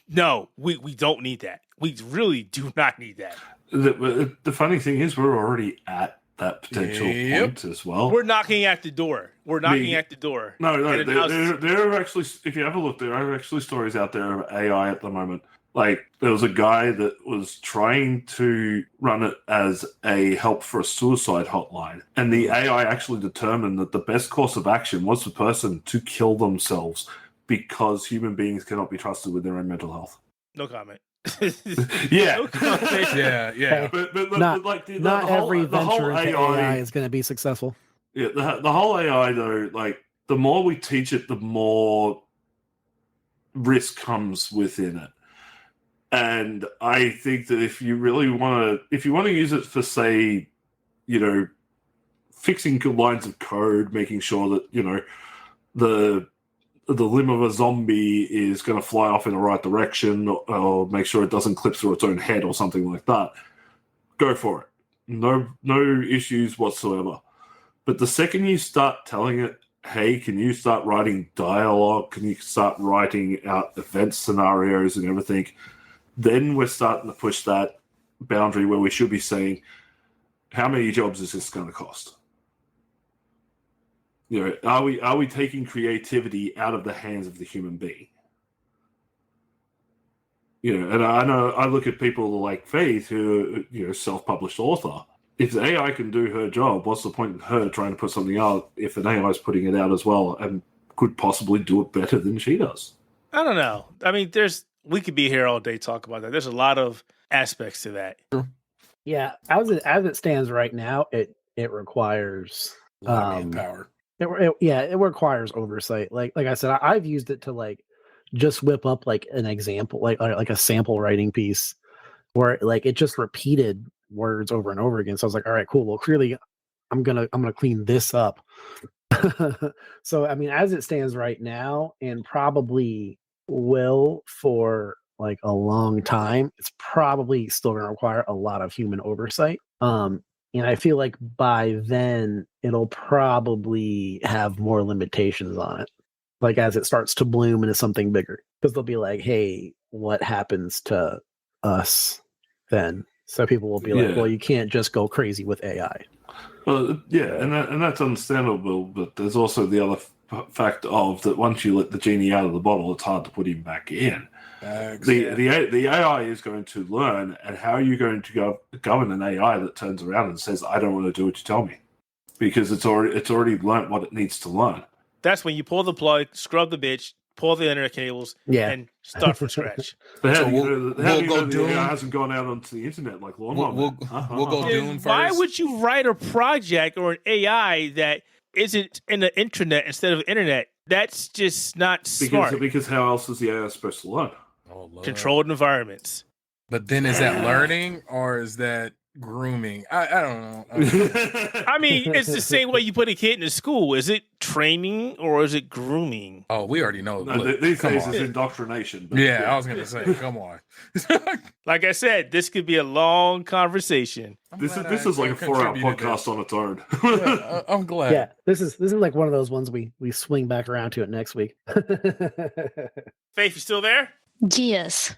don't need that. We really do not need that. The funny thing is, we're already at that potential point as well. We're knocking at the door. We're knocking at the door. No. There are actually, if you have a look, there are actually stories out there of AI at the moment. Like, there was a guy that was trying to run it as a help for a suicide hotline. And the AI actually determined that the best course of action was the person to kill themselves because human beings cannot be trusted with their own mental health. No comment. Yeah. No comment. Yeah. But Not like the every whole venture into AI is going to be successful. Yeah, the whole AI, though, like, the more we teach it, the more risk comes within it. And I think that if you really want to use it for, say, fixing lines of code, making sure that, the limb of a zombie is going to fly off in the right direction, or make sure it doesn't clip through its own head or something like that, go for it. No issues whatsoever. But the second you start telling it, hey, can you start writing dialogue? Can you start writing out event scenarios and everything? Then we're starting to push that boundary where we should be saying, how many jobs is this going to cost? Are we taking creativity out of the hands of the human being? And I know I look at people like Faith, who self-published author. If the AI can do her job, what's the point of her trying to put something out if an AI is putting it out as well and could possibly do it better than she does? I don't know. I mean, we could be here all day talking about that. There's a lot of aspects to that. Yeah, as it stands right now, it requires power. It requires oversight. Like I said, I've used it to like just whip up like an example, like a sample writing piece where like it just repeated words over and over again. So I was like, all right, cool. Well, clearly I'm gonna clean this up. So I mean, as it stands right now, and probably will for like a long time, it's probably still going to require a lot of human oversight. And I feel like by then it'll probably have more limitations on it, like as it starts to bloom into something bigger, because they'll be like, hey, what happens to us then? So people will be like, well, you can't just go crazy with AI. Well, yeah, and that's understandable, but there's also the other fact of that once you let the genie out of the bottle, it's hard to put him back in. The AI is going to learn, and how are you going to govern an AI that turns around and says, I don't want to do what you tell me? Because it's already learned what it needs to learn. That's when you pull the plug, scrub the bitch, pull the internet cables, and start from scratch. But how do you know the AI hasn't gone out onto the internet like Lawnmower? We'll go Dune first. Why would you write a project or an AI that isn't in the intranet instead of internet? That's just not smart. Because how else is the AI supposed to learn? Controlled environments. But then is that learning or is that grooming? I don't know. I mean, it's the same way you put a kid in a school. Is it training or is it grooming? Oh, we already know. No, these days it's indoctrination. But I was going to say, come on. Like I said, this could be a long conversation. This is like a 4-hour podcast on its own. I'm glad. Yeah, this is like one of those ones we swing back around to it next week. Faith, you still there? Yes.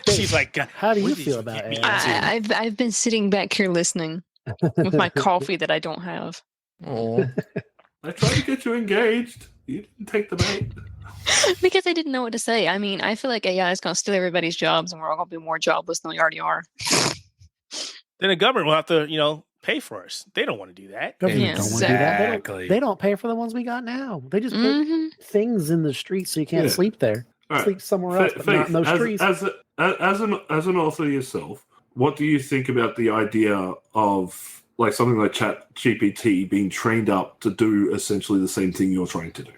She's like, how do you feel about it? I've been sitting back here listening with my coffee that I don't have. Oh, I tried to get you engaged. You didn't take the bait. Because I didn't know what to say. I mean, I feel like AI is going to steal everybody's jobs, and we're all going to be more jobless than we already are. Then the government will have to, pay for us. They don't want to do that. Government don't want to do that. They don't pay for the ones we got now. They just put things in the streets so you can't sleep there. Right. Sleep somewhere else, but not in those trees. As an author yourself, what do you think about the idea of like something like ChatGPT being trained up to do essentially the same thing you're trying to do?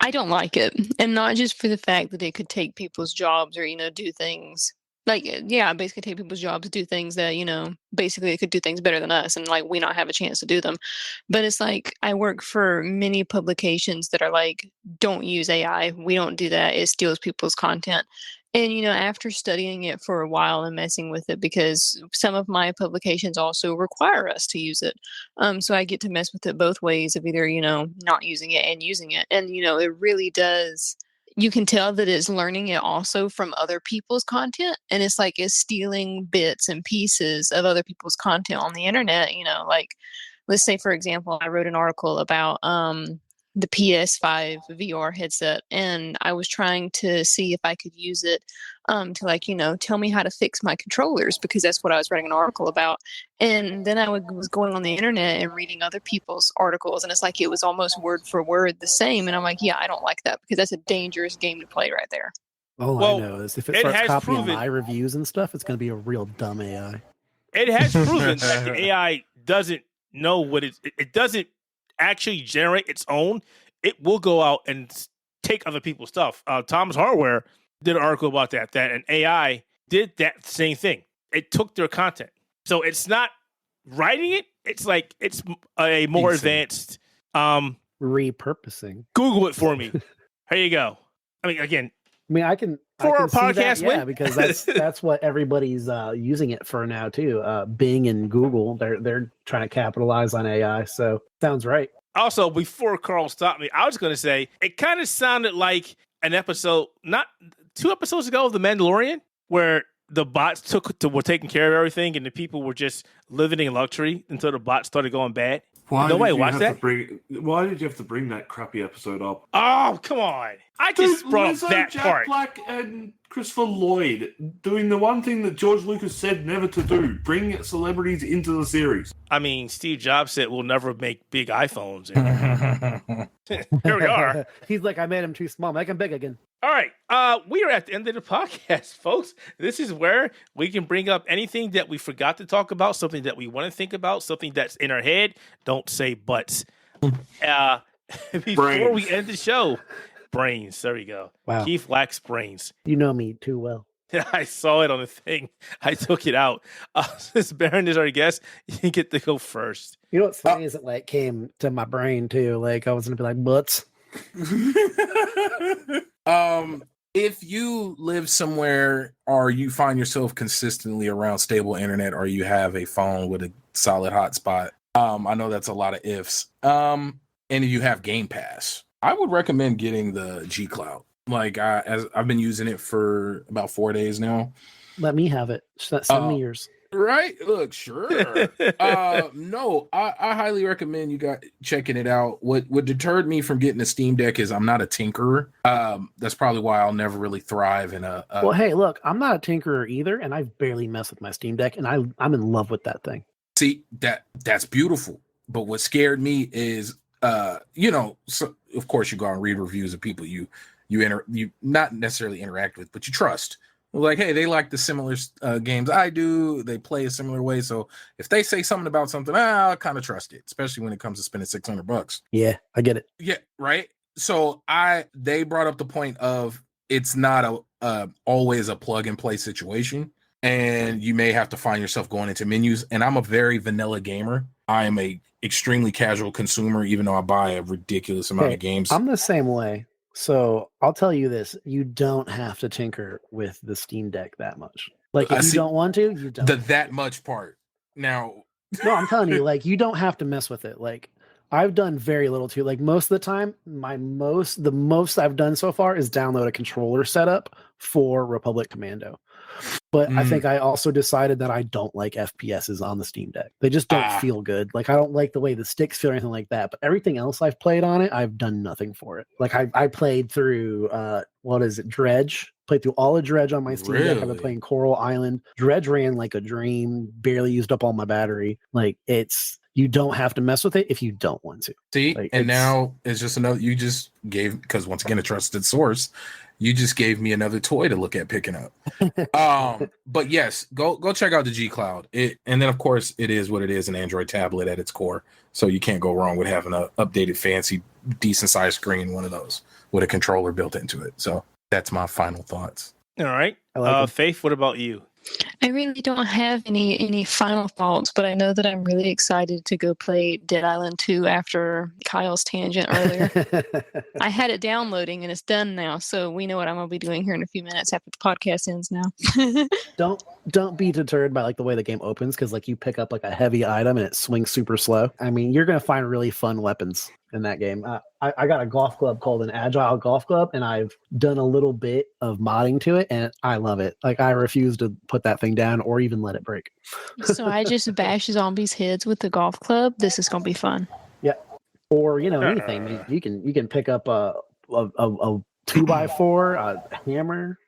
I don't like it, and not just for the fact that it could take people's jobs or do things Like, yeah, basically take people's jobs, do things that, basically they could do things better than us and like we not have a chance to do them. But it's like I work for many publications that are like, don't use AI. We don't do that. It steals people's content. And, after studying it for a while and messing with it, because some of my publications also require us to use it. So I get to mess with it both ways of either, not using it and using it. And, it really does. You can tell that it's learning it also from other people's content. And it's like it's stealing bits and pieces of other people's content on the internet. Like, let's say, for example, I wrote an article about the PS5 VR headset, and I was trying to see if I could use it to like, tell me how to fix my controllers, because that's what I was writing an article about. And then I was going on the internet and reading other people's articles, and it's like it was almost word for word the same. And I'm like, yeah, I don't like that, because that's a dangerous game to play right there. All I know is if it starts copying proven, my reviews and stuff, it's going to be a real dumb AI. It has proven that the AI doesn't know what it doesn't actually generate its own. It will go out and take other people's stuff. Tom's Hardware did an article about that an AI did that same thing. It took their content. So it's not writing it. It's like it's a more advanced repurposing. Google it for me. Here you go. I mean, again, I can our see podcast, that, yeah, because that's what everybody's using it for now too. Bing and Google, they're trying to capitalize on AI. So sounds right. Also, before Carl stopped me, I was going to say it kind of sounded like an episode, not 2 episodes ago of The Mandalorian, where the bots were taking care of everything and the people were just living in luxury until the bots started going bad. Nobody watched that? Why did you have to bring that crappy episode up? Oh, come on. I just brought up that Jack part. Black and Christopher Lloyd doing the one thing that George Lucas said never to do, bring celebrities into the series. I mean, Steve Jobs said we'll never make big iPhones. Here we are. He's like, I made him too small. Make him big again. All right. We are at the end of the podcast, folks. This is where we can bring up anything that we forgot to talk about, something that we want to think about, something that's in our head. Don't say buts. Before we end the show, brains. There we go. Wow. Keith lacks brains. You know me too well. I saw it on the thing. I took it out. Since Baron is our guest, you get to go first. You know what's funny is it like came to my brain too. Like I was gonna be like butts. If you live somewhere or you find yourself consistently around stable internet or you have a phone with a solid hotspot, I know that's a lot of ifs. And if you have Game Pass, I would recommend getting the G Cloud. Like as I've been using it for about 4 days now. Let me have it. Send me yours. Right? Look, sure. No, I highly recommend you guys checking it out. What deterred me from getting a Steam Deck is I'm not a tinkerer. That's probably why I'll never really thrive in a. Well, hey, look, I'm not a tinkerer either, and I barely mess with my Steam Deck, and I'm in love with that thing. See, that's beautiful. But what scared me is, so of course you go and read reviews of people you not necessarily interact with, but you trust. Like, hey, they like the similar games I do. They play a similar way. So if they say something about something, I'll kind of trust it, especially when it comes to spending $600. Yeah, I get it. Yeah, right. So they brought up the point of it's not always a plug and play situation, and you may have to find yourself going into menus. And I'm a very vanilla gamer. I am a extremely casual consumer, even though I buy a ridiculous amount of games. I'm the same way. So I'll tell you this: you don't have to tinker with the Steam Deck that much. Like, if you don't want to, you don't. That much part. Now, no, I'm telling you, like, you don't have to mess with it. Like, I've done very little too. Like, most of the time, the most I've done so far is download a controller setup for Republic Commando. But I think I also decided that I don't like FPSs on the Steam Deck. They just don't feel good. Like, I don't like the way the sticks feel or anything like that. But everything else I've played on it, I've done nothing for it. Like, I played through, Dredge? Played through all of Dredge on my Steam Deck. I've been playing Coral Island. Dredge ran like a dream, barely used up all my battery. Like, you don't have to mess with it if you don't want to. See, like, and now it's just another, you just gave, because once again, a trusted source, you just gave me another toy to look at picking up. But yes, go check out the G Cloud. And then of course it is what it is, an Android tablet at its core. So you can't go wrong with having an updated, fancy, decent sized screen, one of those with a controller built into it. So that's my final thoughts. All right. I like 'em. Faith, what about you? I really don't have any final thoughts, but I know that I'm really excited to go play Dead Island 2 after Kyle's tangent earlier. I had it downloading and it's done now, so we know what I'm going to be doing here in a few minutes after the podcast ends now. Don't be deterred by like the way the game opens, because like you pick up like a heavy item and it swings super slow. I mean, you're gonna find really fun weapons in that game. I got a golf club called an Agile Golf Club, and I've done a little bit of modding to it, and I love it. Like I refuse to put that thing down or even let it break. So I just bash zombies' heads with the golf club. This is going to be fun. Yeah, or anything. You can pick up a 2x4, a hammer,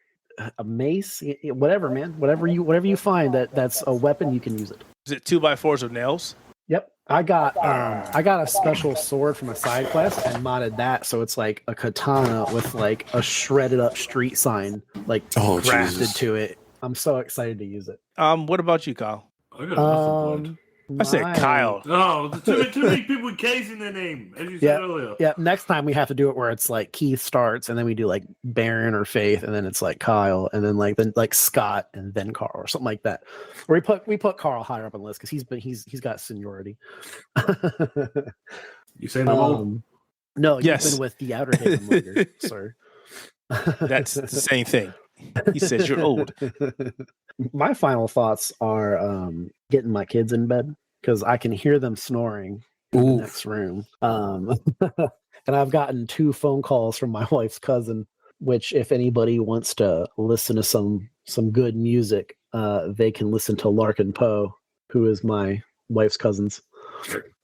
a mace, whatever, man. Whatever you find that's a weapon, you can use it. Is it 2x4s with nails? Yep. I got a special sword from a side quest and modded that, so it's like a katana with like a shredded up street sign like grafted to it. I'm so excited to use it. What about you, Kyle? I got nothing planned. I said Kyle. Oh, too many people with K's in their name, as you said earlier. Yeah, next time we have to do it where it's like Keith starts, and then we do like Baron or Faith, and then it's like Kyle, and then like Scott, and then Carl, or something like that. Or we put Carl higher up on the list because he's got seniority. You saying them all? No, yes. You've been with the Outer Haven later, sir. That's the same thing. He says you're old. My final thoughts are getting my kids in bed, because I can hear them snoring in the next room. And I've gotten 2 phone calls from my wife's cousin, which if anybody wants to listen to some good music, they can listen to Larkin Poe, who is my wife's cousins.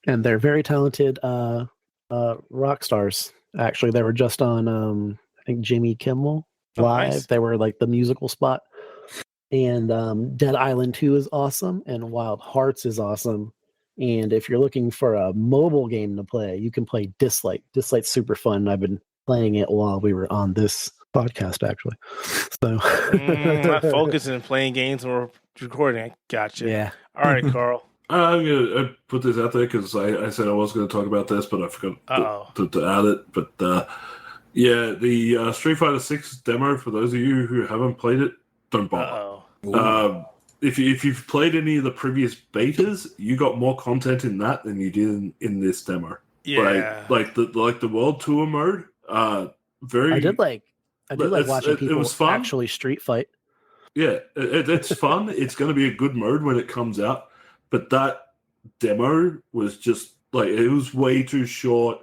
And they're very talented rock stars. Actually, they were just on I think Jimmy Kimmel Live. Nice. They were like the musical spot. And Dead Island 2 is awesome, and Wild Hearts is awesome. And if you're looking for a mobile game to play, you can play Dislight. Dislight's super fun. I've been playing it while we were on this podcast, actually. So not focusing and playing games when we're recording. Gotcha. Yeah. All right, Carl. I'm gonna put this out there because I said I was going to talk about this, but I forgot to add it. But the Street Fighter 6 demo, for those of you who haven't played it, don't bother. If you've played any of the previous betas, you got more content in that than you did in this demo. Yeah, like the World Tour mode. I did like watching people actually street fight. Yeah, it's fun. It's going to be a good mode when it comes out. But that demo was just like, it was way too short.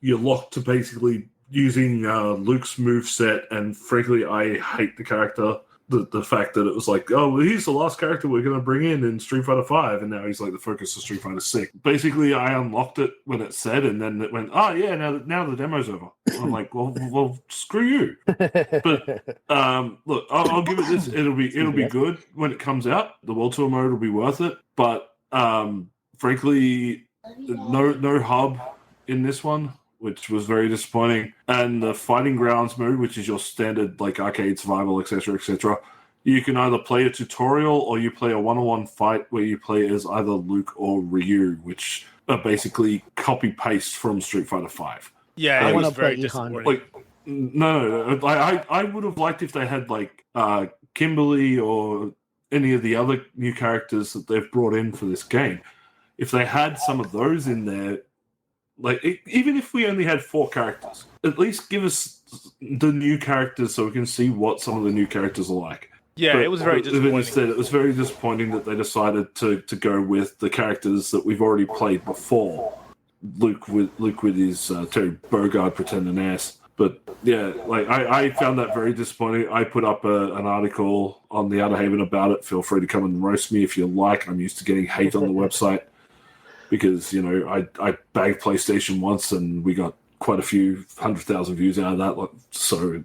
You're locked to basically using Luke's moveset, and frankly, I hate the character. The fact that it was like, oh, well, he's the last character we're going to bring in Street Fighter 5, and now he's like the focus of Street Fighter 6. Basically, I unlocked it when it said, and then it went, oh yeah, now the demo's over. I'm like, well, screw you. But look, I'll give it this. It'll be good when it comes out. The World Tour mode will be worth it, but frankly, no hub in this one, which was very disappointing. And the Fighting Grounds mode, which is your standard like arcade survival, etc., you can either play a tutorial or you play a one-on-one fight where you play as either Luke or Ryu, which are basically copy-paste from Street Fighter 5. Yeah, I it want was to very play disappointing. Like, no. I would have liked if they had like Kimberly or any of the other new characters that they've brought in for this game. If they had some of those in there, like even if we only had 4 characters, at least give us the new characters so we can see what some of the new characters are like. Yeah, but it was very disappointing. Instead, it was very disappointing that they decided to go with the characters that we've already played before. Luke with his Terry Bogard pretending ass. But yeah, like I found that very disappointing. I put up an article on the Outer Haven about it. Feel free to come and roast me if you like. I'm used to getting hate on the website because, I bagged PlayStation once and we got quite a few 100,000 views out of that. So,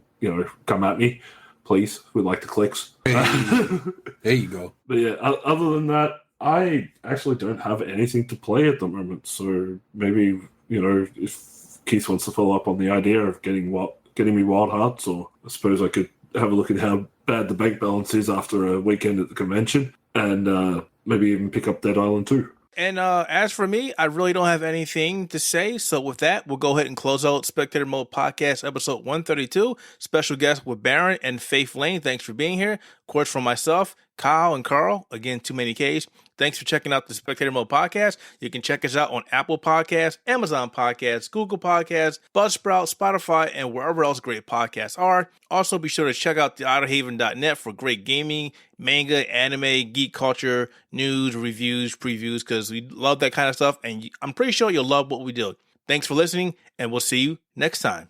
come at me, please. We'd like the clicks. There you go. But yeah, other than that, I actually don't have anything to play at the moment. So maybe, if Keith wants to follow up on the idea of getting me Wild Hearts, or I suppose I could have a look at how bad the bank balance is after a weekend at the convention, and maybe even pick up Dead Island 2. And as for me, I really don't have anything to say. So with that, we'll go ahead and close out Spectator Mode Podcast episode 132. Special guest with Baron and Faith Lane. Thanks for being here. Of course, for myself, Kyle and Carl, again, too many Ks. Thanks for checking out the Spectator Mode Podcast. You can check us out on Apple Podcasts, Amazon Podcasts, Google Podcasts, Buzzsprout, Spotify, and wherever else great podcasts are. Also, be sure to check out the outerhaven.net for great gaming, manga, anime, geek culture, news, reviews, previews, because we love that kind of stuff. And I'm pretty sure you'll love what we do. Thanks for listening, and we'll see you next time.